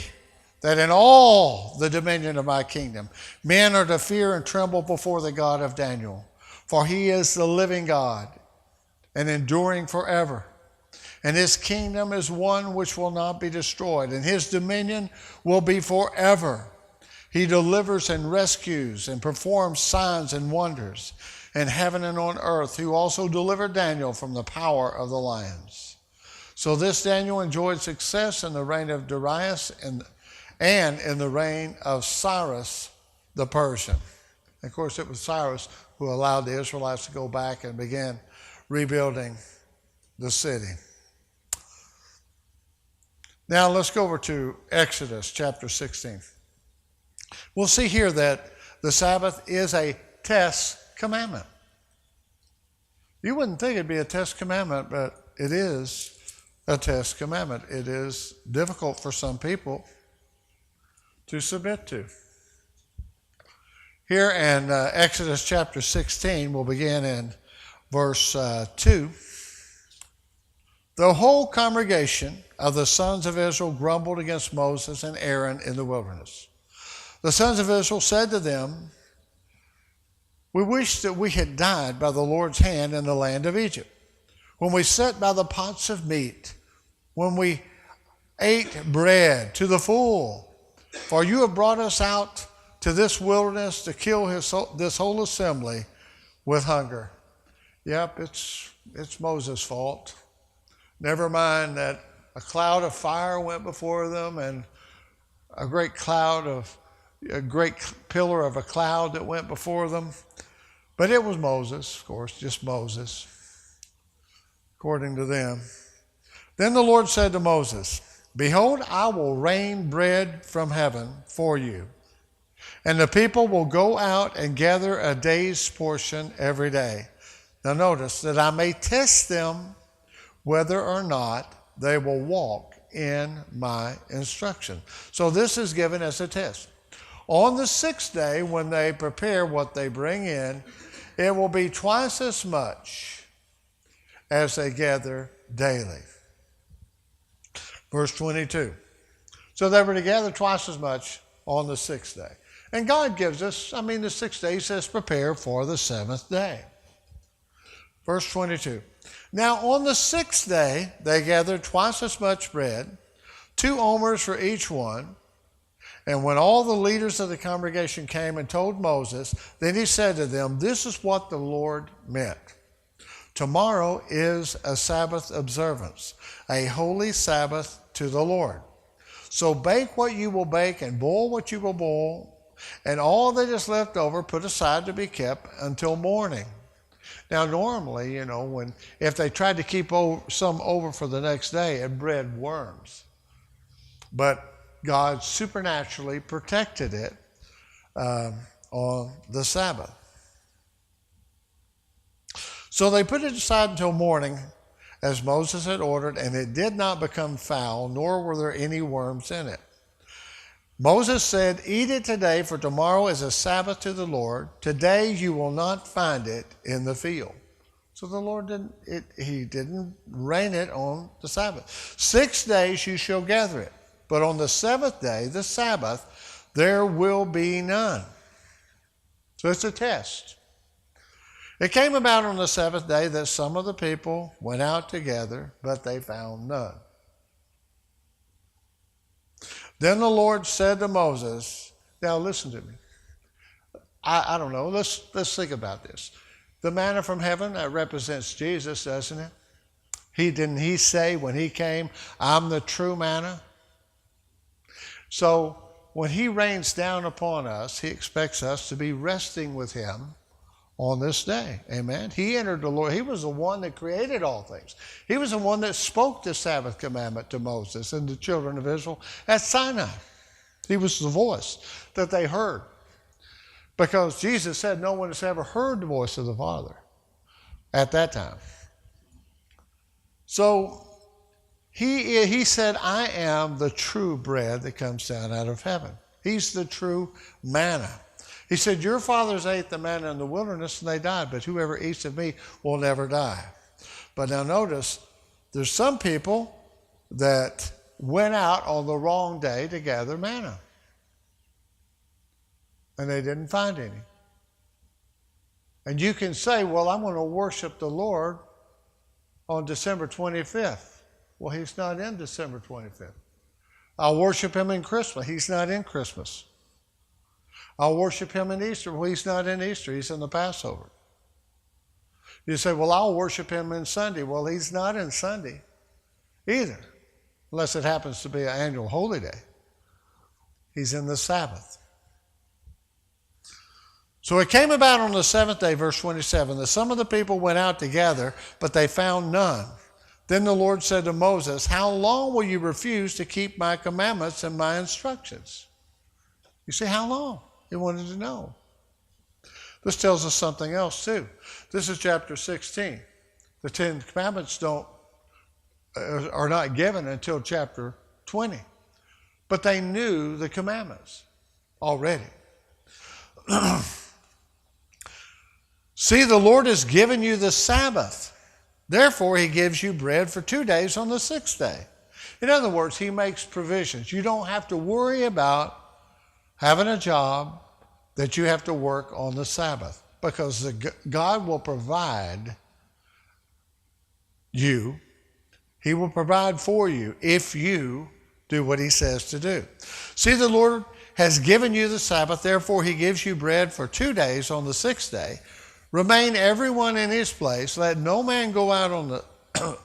that in all the dominion of my kingdom, men are to fear and tremble before the God of Daniel. For he is the living God and enduring forever. And his kingdom is one which will not be destroyed, and his dominion will be forever. He delivers and rescues and performs signs and wonders in heaven and on earth, who also delivered Daniel from the power of the lions. So this Daniel enjoyed success in the reign of Darius and in the reign of Cyrus the Persian. Of course, it was Cyrus who allowed the Israelites to go back and begin rebuilding the city. Now let's go over to Exodus chapter 16. We'll see here that the Sabbath is a test commandment. You wouldn't think it'd be a test commandment, but it is a test commandment. It is difficult for some people to submit to. Here in Exodus chapter 16, we'll begin in verse 2. The whole congregation of the sons of Israel grumbled against Moses and Aaron in the wilderness. The sons of Israel said to them, we wish that we had died by the Lord's hand in the land of Egypt, when we sat by the pots of meat, when we ate bread to the full. For you have brought us out to this wilderness to kill this whole assembly with hunger. Yep, it's Moses' fault. Never mind that a cloud of fire went before them and a great pillar of a cloud that went before them. But it was Moses, of course, just Moses, according to them. Then the Lord said to Moses, behold, I will rain bread from heaven for you, And the people will go out and gather a day's portion every day. Now notice that I may test them whether or not they will walk in my instruction. So this is given as a test. On the sixth day, when they prepare what they bring in, it will be twice as much as they gather daily. Verse 22. So they were to gather twice as much on the sixth day. And God gives us, the sixth day, he says, prepare for the seventh day. Verse 22. Now on the sixth day, they gathered twice as much bread, 2 omers for each one. And when all the leaders of the congregation came and told Moses, then he said to them, this is what the Lord meant. Tomorrow is a Sabbath observance, a holy Sabbath to the Lord. So bake what you will bake and boil what you will boil, and all that is left over put aside to be kept until morning. Now normally, if they tried to keep some over for the next day, it bred worms. But God supernaturally protected it on the Sabbath. So they put it aside until morning, as Moses had ordered, and it did not become foul, nor were there any worms in it. Moses said, eat it today, for tomorrow is a Sabbath to the Lord. Today you will not find it in the field. So the Lord didn't rain it on the Sabbath. 6 days you shall gather it, but on the seventh day, the Sabbath, there will be none. So it's a test. It came about on the seventh day that some of the people went out together, but they found none. Then the Lord said to Moses, now listen to me. I don't know, let's think about this. The manna from heaven, that represents Jesus, doesn't it? Didn't he say when he came, I'm the true manna? So when he rains down upon us, he expects us to be resting with him on this day. Amen. He entered the Lord. He was the one that created all things. He was the one that spoke the Sabbath commandment to Moses and the children of Israel at Sinai. He was the voice that they heard. Because Jesus said no one has ever heard the voice of the Father at that time. So he said, I am the true bread that comes down out of heaven. He's the true manna. He said, your fathers ate the manna in the wilderness and they died, but whoever eats of me will never die. But now notice, there's some people that went out on the wrong day to gather manna. And they didn't find any. And you can say, well, I'm going to worship the Lord on December 25th. Well, he's not in December 25th. I'll worship him in Christmas. He's not in Christmas. I'll worship him in Easter. Well, he's not in Easter. He's in the Passover. You say, well, I'll worship him in Sunday. Well, he's not in Sunday either, unless it happens to be an annual holy day. He's in the Sabbath. So it came about on the seventh day, verse 27, that some of the people went out together, but they found none. Then the Lord said to Moses, how long will you refuse to keep my commandments and my instructions? You say, how long? He wanted to know. This tells us something else too. This is chapter 16. The 10 Commandments are not given until chapter 20. But they knew the commandments already. See, the Lord has given you the Sabbath. Therefore, he gives you bread for 2 days on the sixth day. In other words, he makes provisions. You don't have to worry about having a job that you have to work on the Sabbath, because God will provide you. He will provide for you if you do what he says to do. See, the Lord has given you the Sabbath. Therefore, he gives you bread for 2 days on the sixth day. Remain everyone in his place. Let no man go out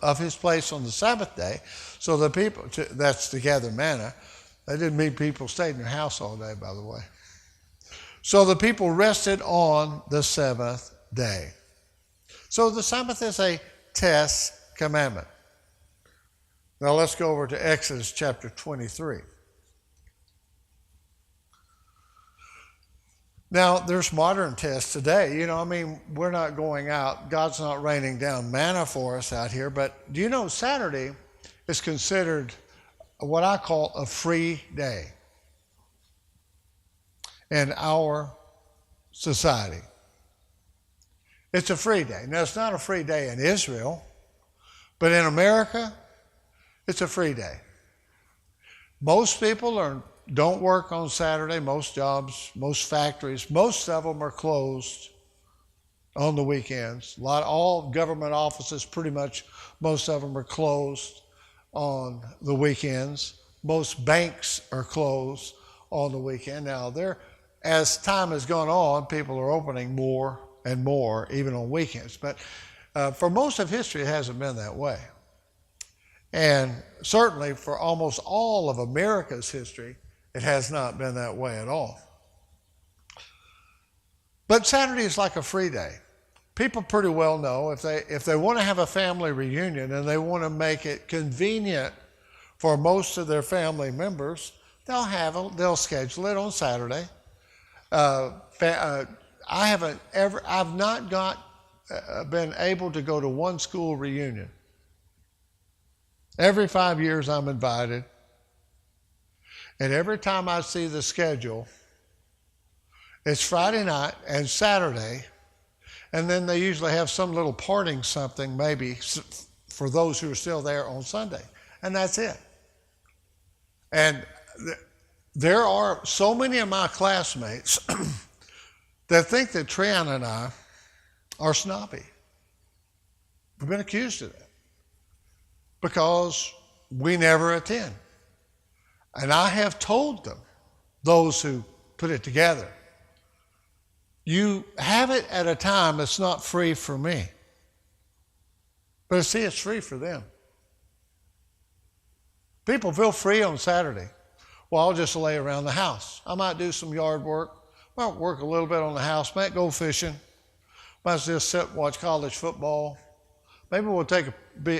of his place on the Sabbath day. So the people, that's to gather manna. That didn't mean people stayed in their house all day, by the way. So the people rested on the seventh day. So the Sabbath is a test commandment. Now let's go over to Exodus chapter 23. Now, there's modern tests today. We're not going out. God's not raining down manna for us out here. But do you know Saturday is considered what I call a free day in our society? It's a free day. Now, it's not a free day in Israel, but in America, it's a free day. Most people don't work on Saturday. Most jobs, most factories, most of them are closed on the weekends. All government offices, pretty much, most of them are closed on the weekends. Most banks are closed on the weekend. Now, as time has gone on, people are opening more and more, even on weekends. But for most of history, it hasn't been that way. And certainly for almost all of America's history, it has not been that way at all. But Saturday is like a free day. People pretty well know if they want to have a family reunion and they want to make it convenient for most of their family members, they'll schedule it on Saturday. I've not been able to go to one school reunion. Every 5 years I'm invited. And every time I see the schedule, it's Friday night and Saturday. And then they usually have some little parting something, maybe, for those who are still there on Sunday. And that's it. And there are so many of my classmates that think that Treon and I are snobby. We've been accused of that because we never attend. And I have told them, those who put it together, you have it at a time that's not free for me. But see, it's free for them. People feel free on Saturday. Well, I'll just lay around the house. I might do some yard work. Might work a little bit on the house. Might go fishing. Might just sit and watch college football. Maybe we'll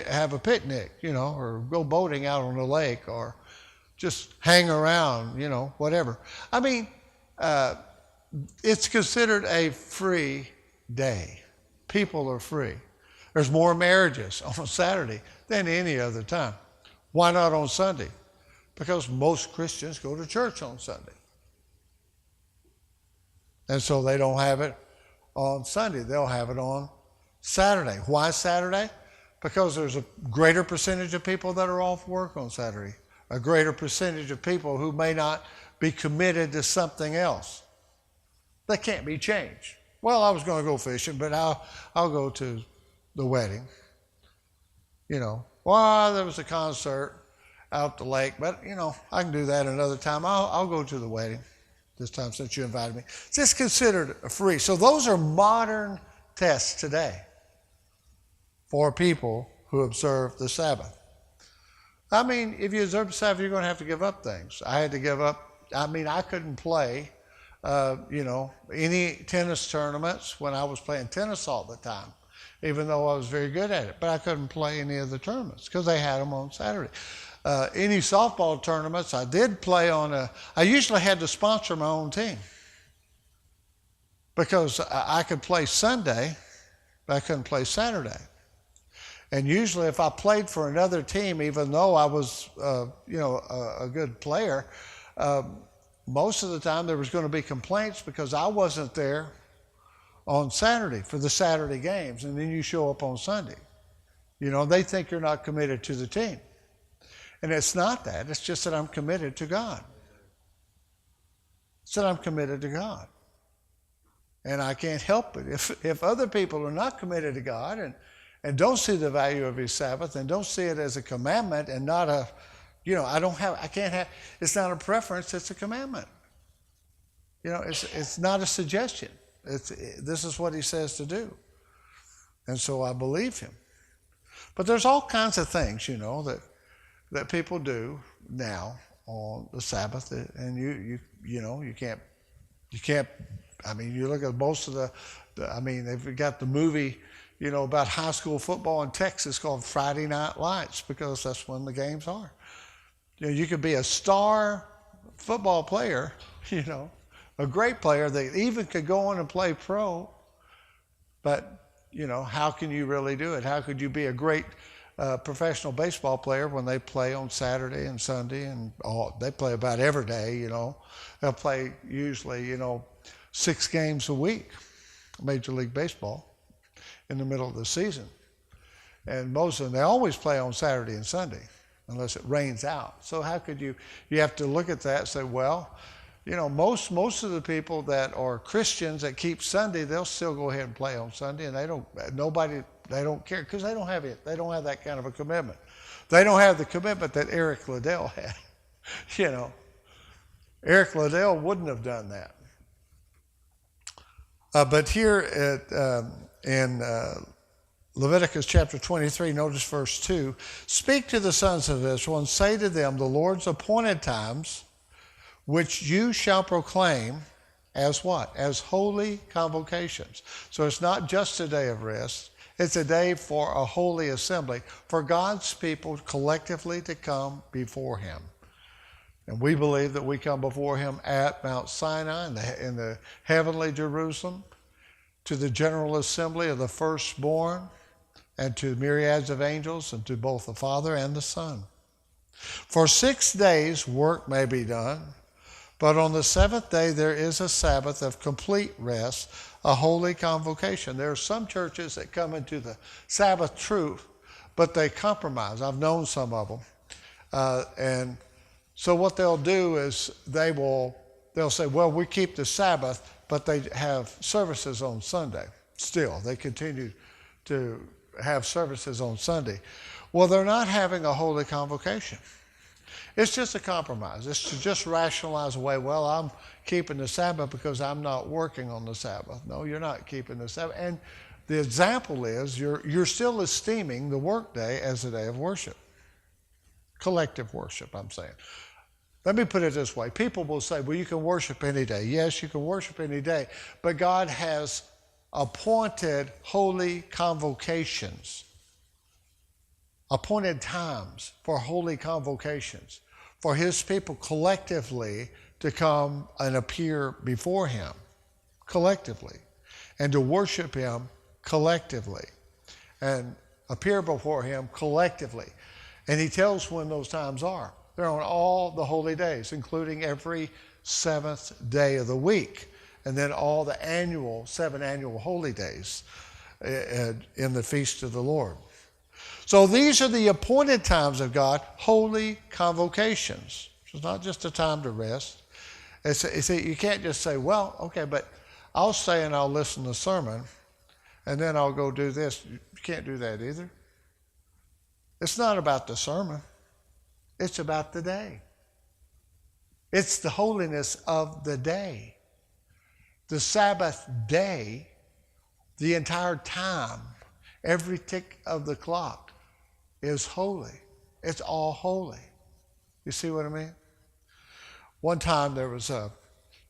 have a picnic, or go boating out on the lake, or just hang around, whatever. It's considered a free day. People are free. There's more marriages on Saturday than any other time. Why not on Sunday? Because most Christians go to church on Sunday. And so they don't have it on Sunday. They'll have it on Saturday. Why Saturday? Because there's a greater percentage of people that are off work on Saturday. A greater percentage of people who may not be committed to something else. That can't be changed. Well, I was going to go fishing, but I'll go to the wedding. Well, there was a concert out the lake, but I can do that another time. I'll go to the wedding this time since you invited me. It's just considered free. So those are modern tests today for people who observe the Sabbath. If you observe the Sabbath, you're going to have to give up things. I had to give up. I couldn't play, any tennis tournaments when I was playing tennis all the time, even though I was very good at it. But I couldn't play any of the tournaments because they had them on Saturday. Any softball tournaments I did play I usually had to sponsor my own team because I could play Sunday, but I couldn't play Saturday. And usually if I played for another team, even though I was, a good player, most of the time there was going to be complaints because I wasn't there on Saturday for the Saturday games, and then you show up on Sunday. They think you're not committed to the team. And it's not that. It's just that I'm committed to God. It's that I'm committed to God. And I can't help it. If other people are not committed to God and don't see the value of His Sabbath and don't see it as a commandment and not it's not a preference, it's a commandment. It's not a suggestion. This is what He says to do. And so I believe Him. But there's all kinds of things, that people do now on the Sabbath, and you can't. You look at most of they've got the movie, about high school football in Texas called Friday Night Lights because that's when the games are. You could be a star football player, a great player that even could go on and play pro, but, how can you really do it? How could you be a great professional baseball player when they play on Saturday and Sunday and they play about every day, They'll play usually, 6 games a week, Major League Baseball, in the middle of the season. And most of them, they always play on Saturday and Sunday, unless it rains out. So how could you have to look at that and say, well, most of the people that are Christians that keep Sunday, they'll still go ahead and play on Sunday, and they don't care, because they don't have it. They don't have that kind of a commitment. They don't have the commitment that Eric Liddell had. Eric Liddell wouldn't have done that. But here in Leviticus chapter 23, notice verse 2, speak to the sons of Israel and say to them, the Lord's appointed times, which you shall proclaim as what? As holy convocations. So it's not just a day of rest. It's a day for a holy assembly, for God's people collectively to come before him. And we believe that we come before him at Mount Sinai in the heavenly Jerusalem, to the general assembly of the firstborn, and to myriads of angels, and to both the Father and the Son. For 6 days work may be done, but on the 7th day there is a Sabbath of complete rest, a holy convocation. There are some churches that come into the Sabbath truth, but they compromise. I've known some of them. And so what they'll do is they'll say, well, we keep the Sabbath, but they have services on Sunday. Still, they continue to have services on Sunday. Well, they're not having a holy convocation. It's just a compromise. It's to just rationalize away, well, I'm keeping the Sabbath because I'm not working on the Sabbath. No, you're not keeping the Sabbath. And the example is you're still esteeming the workday as a day of worship. Collective worship, I'm saying. Let me put it this way. People will say, well, you can worship any day. Yes, you can worship any day, but God has appointed holy convocations, appointed times for holy convocations, for his people collectively to come and appear before him collectively, and to worship him collectively, and appear before him collectively. And he tells when those times are. They're on all the holy days, including every 7th day of the week, and then all the 7 annual holy days in the feast of the Lord. So these are the appointed times of God, holy convocations. So it's not just a time to rest. You can't just say, well, okay, but I'll stay and I'll listen to the sermon, and then I'll go do this. You can't do that either. It's not about the sermon. It's about the day. It's the holiness of the day. The Sabbath day, the entire time, every tick of the clock is holy. It's all holy. You see what I mean? One time there was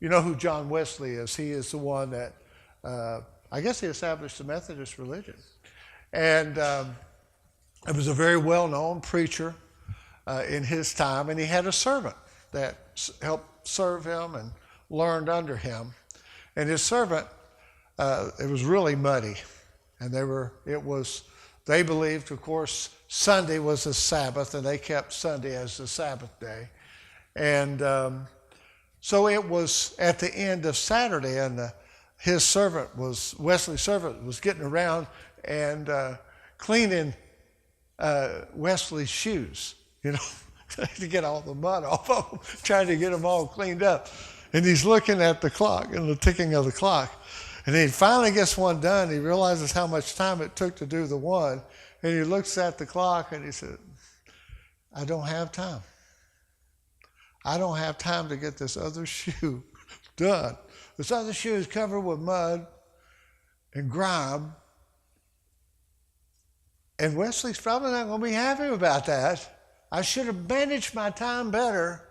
you know who John Wesley is? He is the one that, I guess he established the Methodist religion. And it was a very well-known preacher in his time, and he had a servant that helped serve him and learned under him. And his servant, it was really muddy, and they believed, of course, Sunday was the Sabbath, and they kept Sunday as the Sabbath day. And so it was at the end of Saturday, and Wesley's servant was getting around and cleaning Wesley's shoes, to get all the mud off of them, trying to get them all cleaned up. And he's looking at the clock and the ticking of the clock. And he finally gets one done. He realizes how much time it took to do the one. And he looks at the clock and he said, I don't have time. I don't have time to get this other shoe done. This other shoe is covered with mud and grime. And Wesley's probably not going to be happy about that. I should have managed my time better.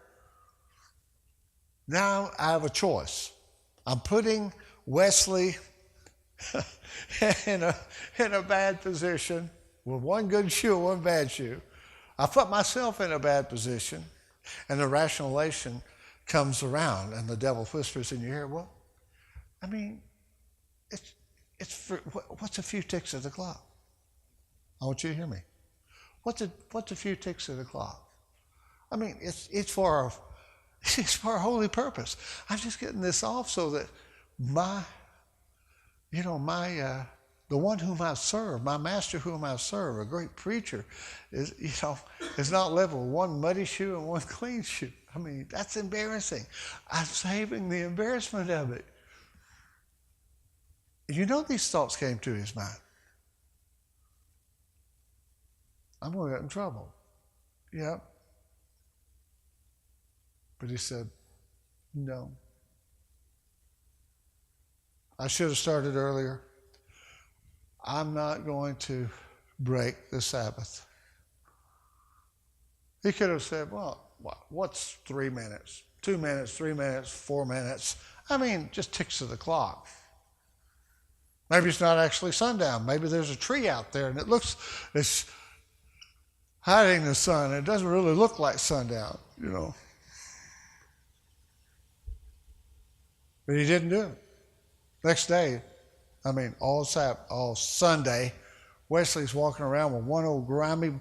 Now I have a choice. I'm putting Wesley in a bad position with one good shoe, one bad shoe. I put myself in a bad position. And the rationalization comes around and the devil whispers in your ear, well, I mean, what's a few ticks of the clock? I want you to hear me. What's a few ticks of the clock? I mean, it's for a holy purpose. I'm just getting this off so that the one whom I serve, my master whom I serve, a great preacher, is not living with one muddy shoe and one clean shoe. I mean, that's embarrassing. I'm saving the embarrassment of it. You know, these thoughts came to his mind. I'm going to get in trouble. Yep. But he said, no. I should have started earlier. I'm not going to break the Sabbath. He could have said, well, what's 3 minutes? 2 minutes, 3 minutes, 4 minutes. I mean, just ticks of the clock. Maybe it's not actually sundown. Maybe there's a tree out there and it's hiding the sun. It doesn't really look like sundown, But he didn't do it. Next day, all Sunday, Wesley's walking around with one old grimy,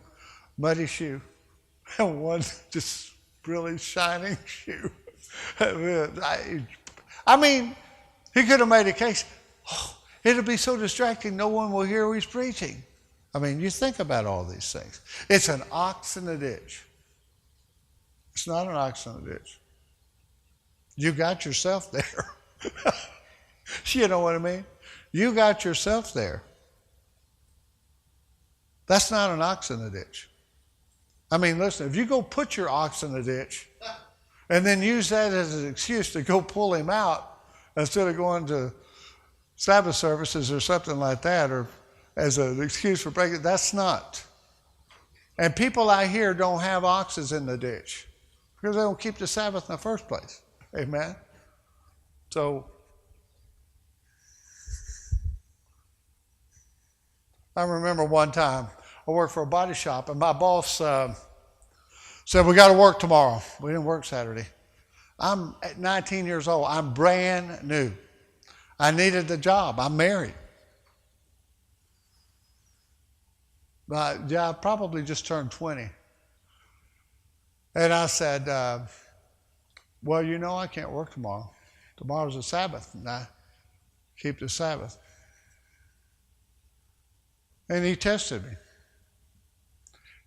muddy shoe and one just really shining shoe. I mean, he could have made a case. Oh, it'll be so distracting, no one will hear he's preaching. I mean, you think about all these things. It's an ox in the ditch. It's not an ox in the ditch. You got yourself there. You know what I mean? You got yourself there. That's not an ox in the ditch. I mean, listen, if you go put your ox in the ditch and then use that as an excuse to go pull him out instead of going to Sabbath services or something like that, or as an excuse for breaking, that's not. And people I hear don't have oxes in the ditch because they don't keep the Sabbath in the first place. Amen? So, I remember one time I worked for a body shop and my boss said, we got to work tomorrow. We didn't work Saturday. I'm at 19 years old. I'm brand new. I needed the job. I'm married. But I probably just turned 20. And I said, well, I can't work tomorrow. Tomorrow's a Sabbath, and I keep the Sabbath. And he tested me.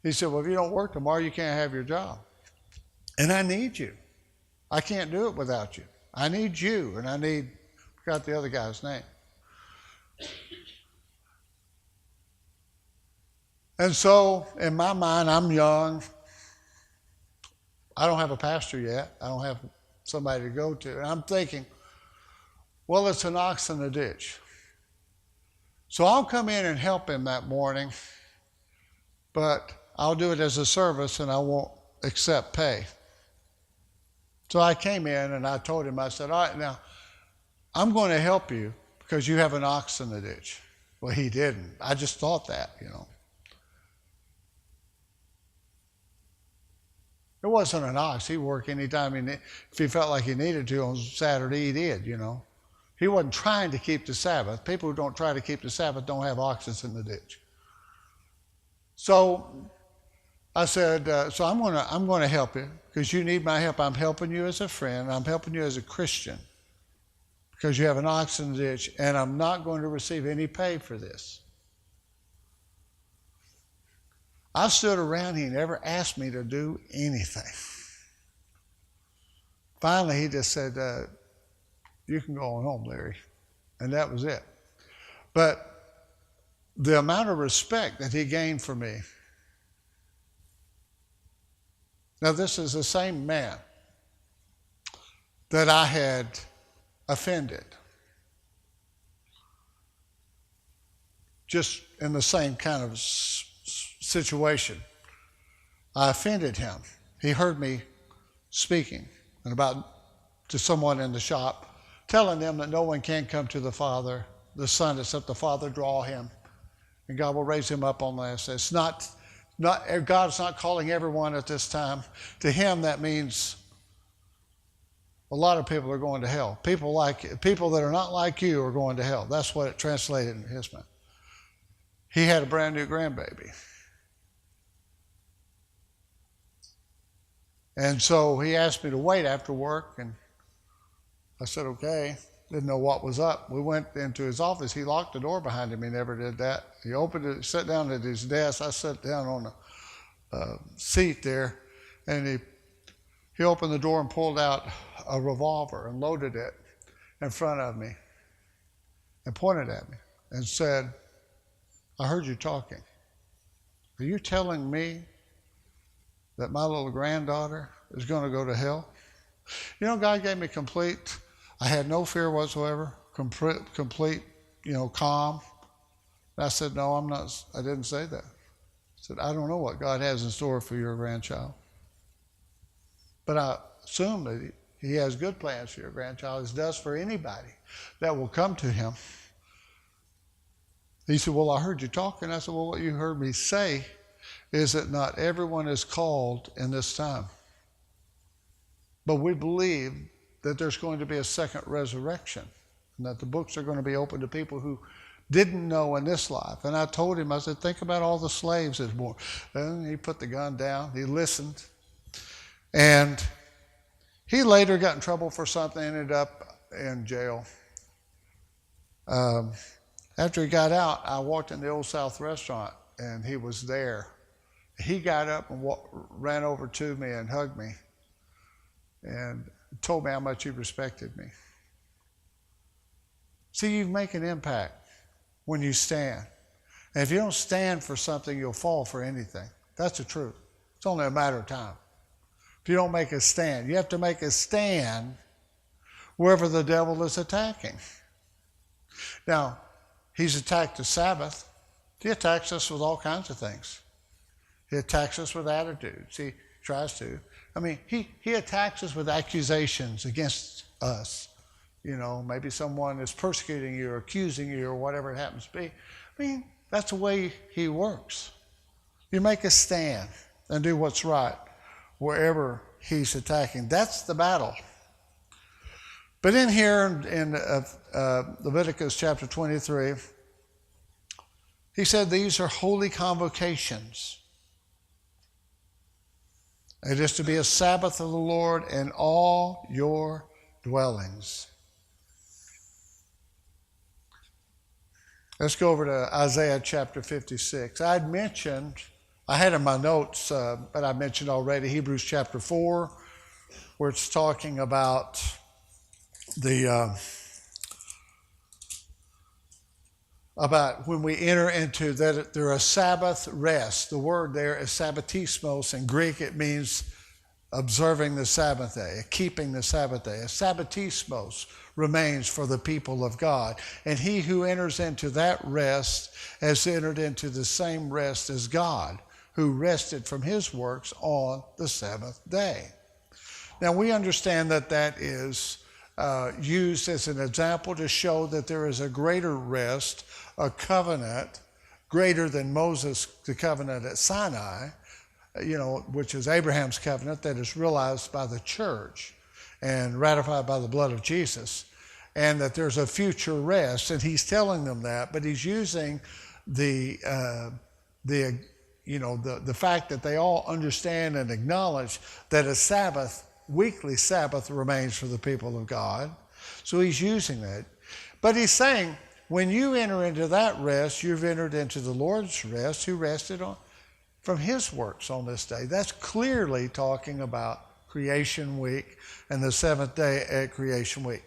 He said, well, if you don't work tomorrow, you can't have your job. And I need you. I can't do it without you. I need you, and I forgot the other guy's name. And so, in my mind, I'm young. I don't have a pastor yet. I don't have somebody to go to. And I'm thinking, well, it's an ox in the ditch. So I'll come in and help him that morning, but I'll do it as a service and I won't accept pay. So I came in and I told him, I said, all right, now I'm going to help you because you have an ox in the ditch. Well, he didn't. I just thought that, It wasn't an ox. He'd work anytime if he felt like he needed to on Saturday, he did, He wasn't trying to keep the Sabbath. People who don't try to keep the Sabbath don't have oxen in the ditch. So I said, so I'm going to help you because you need my help. I'm helping you as a friend. I'm helping you as a Christian because you have an ox in the ditch, and I'm not going to receive any pay for this. I stood around. He never asked me to do anything. Finally, he just said, you can go on home, Larry. And that was it. But the amount of respect that he gained for me. Now, this is the same man that I had offended. Just in the same kind of situation. I offended him. He heard me speaking to someone in the shop, telling them that no one can come to the Son, except the Father draw him, and God will raise him up on the last day. It's not God's not calling everyone at this time. To him, that means a lot of people are going to hell. People that are not like you are going to hell. That's what it translated in his mind. He had a brand new grandbaby. And so he asked me to wait after work, and I said, okay. Didn't know what was up. We went into his office. He locked the door behind him. He never did that. He opened it, sat down at his desk. I sat down on the seat there, and he opened the door and pulled out a revolver and loaded it in front of me and pointed at me and said, I heard you talking. Are you telling me that my little granddaughter is going to go to hell? You know, God gave me I had no fear whatsoever, complete, calm. And I said, no, I'm not, I didn't say that. I said, I don't know what God has in store for your grandchild. But I assume that he has good plans for your grandchild, as does for anybody that will come to him. He said, well, I heard you talking. I said, well, what you heard me say is that not everyone is called in this time. But we believe that there's going to be a second resurrection, and that the books are going to be open to people who didn't know in this life. And I told him, I said, think about all the slaves that's born. And he put the gun down. He listened. And he later got in trouble for something, ended up in jail. After he got out, I walked in the Old South restaurant, and he was there. He got up and ran over to me and hugged me and told me how much he respected me. See, you make an impact when you stand. And if you don't stand for something, you'll fall for anything. That's the truth. It's only a matter of time. If you don't make a stand, you have to make a stand wherever the devil is attacking. Now, he's attacked the Sabbath. He attacks us with all kinds of things. He attacks us with attitudes. He tries to. I mean, he attacks us with accusations against us. Maybe someone is persecuting you or accusing you or whatever it happens to be. I mean, that's the way he works. You make a stand and do what's right wherever he's attacking. That's the battle. But in here in Leviticus chapter 23, he said these are holy convocations. It is to be a Sabbath of the Lord in all your dwellings. Let's go over to Isaiah chapter 56. I had in my notes, but I mentioned already Hebrews chapter 4, where it's talking about about when we enter into that there are Sabbath rest. The word there is sabbatismos. In Greek, it means observing the Sabbath day, keeping the Sabbath day. A sabbatismos remains for the people of God. And he who enters into that rest has entered into the same rest as God, who rested from his works on the seventh day. Now, we understand that is used as an example to show that there is a greater rest, a covenant greater than Moses, the covenant at Sinai, which is Abraham's covenant that is realized by the church and ratified by the blood of Jesus, and that there's a future rest. And he's telling them that, but he's using the fact that they all understand and acknowledge that a Sabbath, weekly Sabbath, remains for the people of God. So he's using that. But he's saying, when you enter into that rest, you've entered into the Lord's rest, who rested from his works on this day. That's clearly talking about creation week and the seventh day at creation week.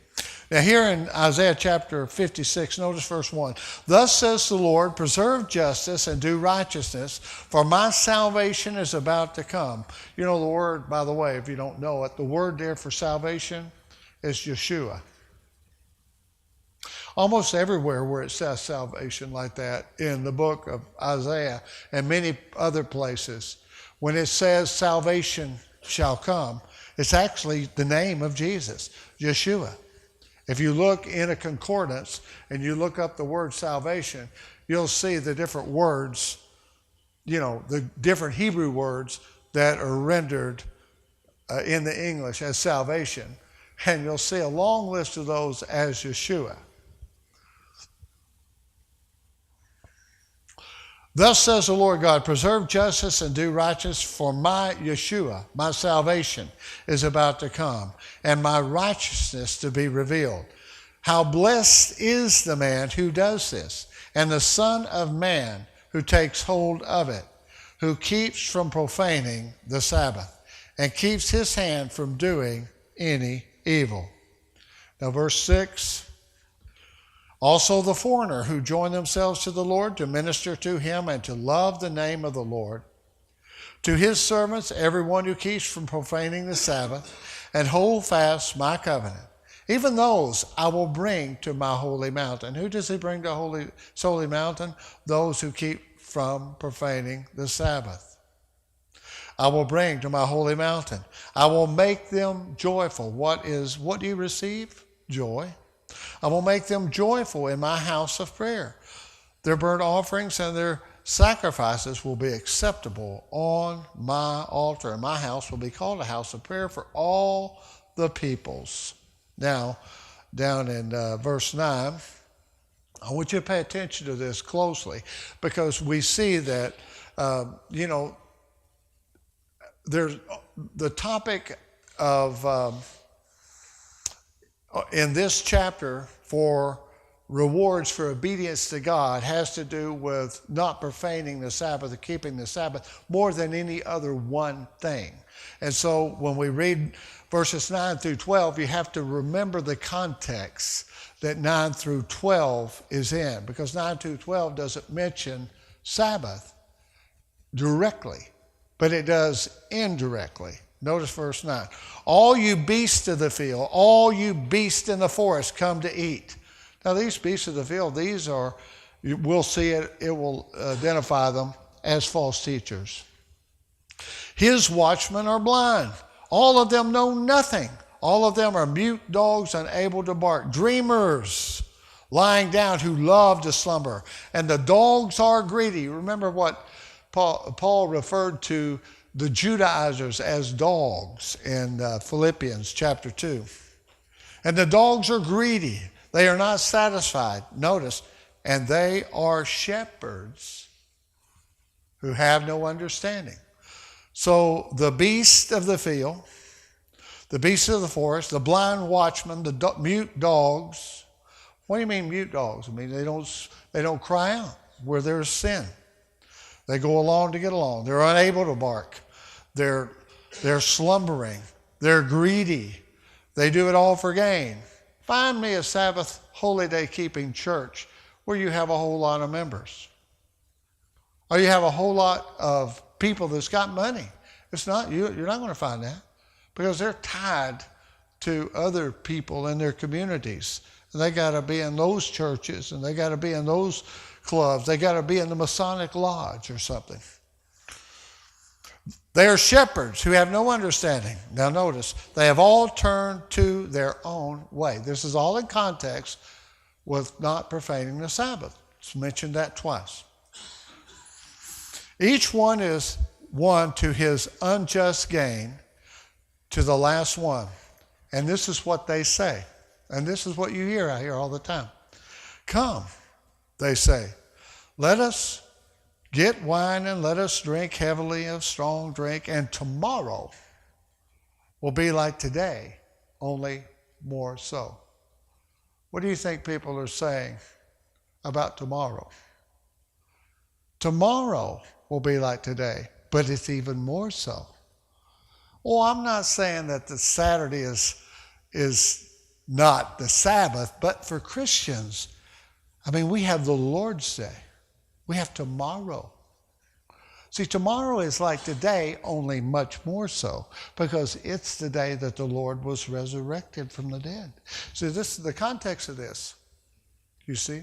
Now here in Isaiah chapter 56, notice verse 1. Thus says the Lord, preserve justice and do righteousness, for my salvation is about to come. The word, by the way, if you don't know it, the word there for salvation is Yeshua. Almost everywhere where it says salvation like that in the book of Isaiah and many other places, when it says salvation shall come, it's actually the name of Jesus, Yeshua. If you look in a concordance and you look up the word salvation, you'll see the different words, the different Hebrew words that are rendered in the English as salvation. And you'll see a long list of those as Yeshua. Thus says the Lord God, preserve justice and do righteousness, for my Yeshua, my salvation, is about to come, and my righteousness to be revealed. How blessed is the man who does this, and the Son of Man who takes hold of it, who keeps from profaning the Sabbath, and keeps his hand from doing any evil. Now verse 6. Also the foreigner who join themselves to the Lord to minister to him and to love the name of the Lord. To his servants, everyone who keeps from profaning the Sabbath and hold fast my covenant. Even those I will bring to my holy mountain. Who does he bring to holy mountain? Those who keep from profaning the Sabbath. I will bring to my holy mountain. I will make them joyful. What do you receive? Joy. I will make them joyful in my house of prayer. Their burnt offerings and their sacrifices will be acceptable on my altar, and my house will be called a house of prayer for all the peoples. Now, down in verse 9, I want you to pay attention to this closely, because we see that, there's the topic of, in this chapter for rewards for obedience to God has to do with not profaning the Sabbath or keeping the Sabbath more than any other one thing. And so when we read verses 9 through 12, you have to remember the context that 9 through 12 is in, because 9 through 12 doesn't mention Sabbath directly, but it does indirectly. Notice verse 9. All you beasts of the field, all you beasts in the forest, come to eat. Now these beasts of the field, these are, we'll see it will identify them as false teachers. His watchmen are blind. All of them know nothing. All of them are mute dogs, unable to bark. Dreamers lying down who love to slumber. And the dogs are greedy. Remember what Paul referred to the Judaizers as dogs in Philippians chapter 2. And the dogs are greedy. They are not satisfied. Notice, and they are shepherds who have no understanding. So the beast of the field, the beasts of the forest, the blind watchmen, the mute dogs. What do you mean mute dogs? I mean, they don't cry out where there's sin. They go along to get along. They're unable to bark. They're slumbering. They're greedy. They do it all for gain. Find me a Sabbath holy day keeping church where you have a whole lot of members, or you have a whole lot of people that's got money. It's not you're not going to find that, because they're tied to other people in their communities. And they got to be in those churches, and they got to be in those clubs. They got to be in the Masonic Lodge or something. They are shepherds who have no understanding. Now notice, they have all turned to their own way. This is all in context with not profaning the Sabbath. It's mentioned that twice. Each one is one to his unjust gain, to the last one. And this is what they say. And this is what you hear out here all the time. Come, they say, let us get wine and let us drink heavily of strong drink, and tomorrow will be like today, only more so. What do you think people are saying about tomorrow? Tomorrow will be like today, but it's even more so. Well, I'm not saying that the Saturday is not the Sabbath, but for Christians, I mean, we have the Lord's Day. We have tomorrow. See, tomorrow is like today, only much more so, because it's the day that the Lord was resurrected from the dead. So this is the context of this, you see.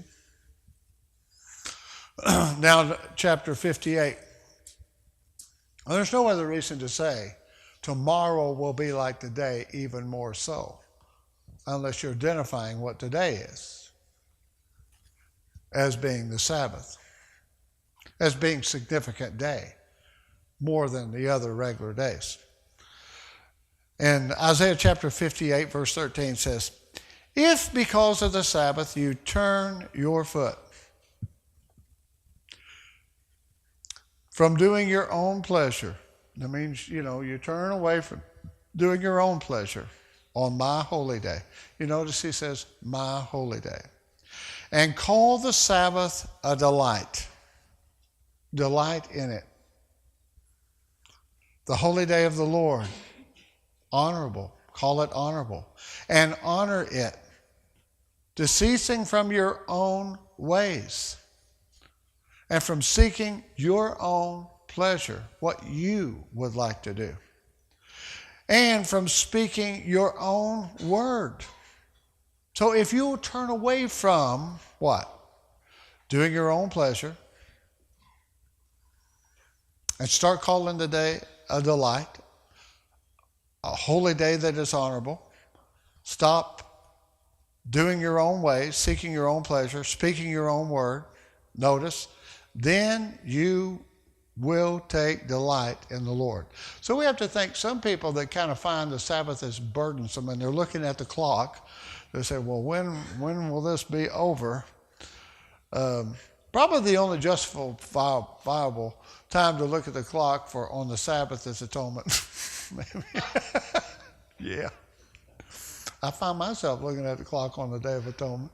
Now, chapter 58. Well, there's no other reason to say tomorrow will be like today, even more so, unless you're identifying what today is as being the Sabbath, as being significant day, more than the other regular days. And Isaiah chapter 58, verse 13 says, if because of the Sabbath you turn your foot from doing your own pleasure, that means, you turn away from doing your own pleasure on my holy day. You notice he says, my holy day. And call the Sabbath a delight. Delight in it. The holy day of the Lord. Honorable. Call it honorable. And honor it. Ceasing from your own ways. And from seeking your own pleasure, what you would like to do. And from speaking your own word. So if you turn away from what? Doing your own pleasure. And start calling the day a delight. A holy day that is honorable. Stop doing your own ways, seeking your own pleasure, speaking your own word. Notice, then you will take delight in the Lord. So we have to think, some people that kind of find the Sabbath as burdensome and they're looking at the clock, they say, well, when will this be over? Probably the only justifiable time to look at the clock on the Sabbath is atonement. Yeah. I find myself looking at the clock on the Day of Atonement.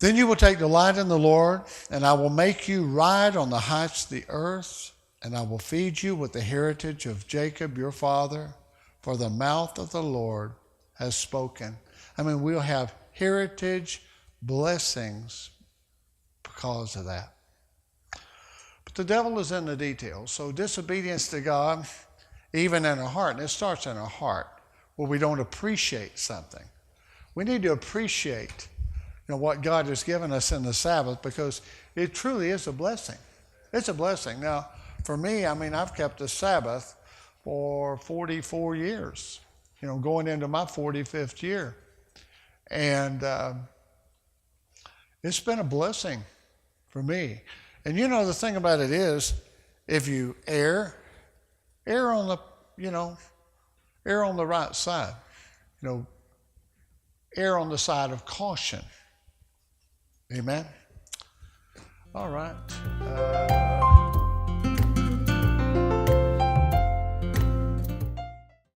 Then you will take delight in the Lord, and I will make you ride on the heights of the earth, and I will feed you with the heritage of Jacob your father, for the mouth of the Lord has spoken. We'll have heritage blessings because of that. But the devil is in the details. So disobedience to God, even in our heart, and it starts in our heart, where we don't appreciate something. We need to appreciate what God has given us in the Sabbath, because it truly is a blessing. It's a blessing. Now, for me, I've kept the Sabbath for 44 years, going into my 45th year. And it's been a blessing for me. And the thing about it is, if you err on the right side. Err on the side of caution. Amen? All right.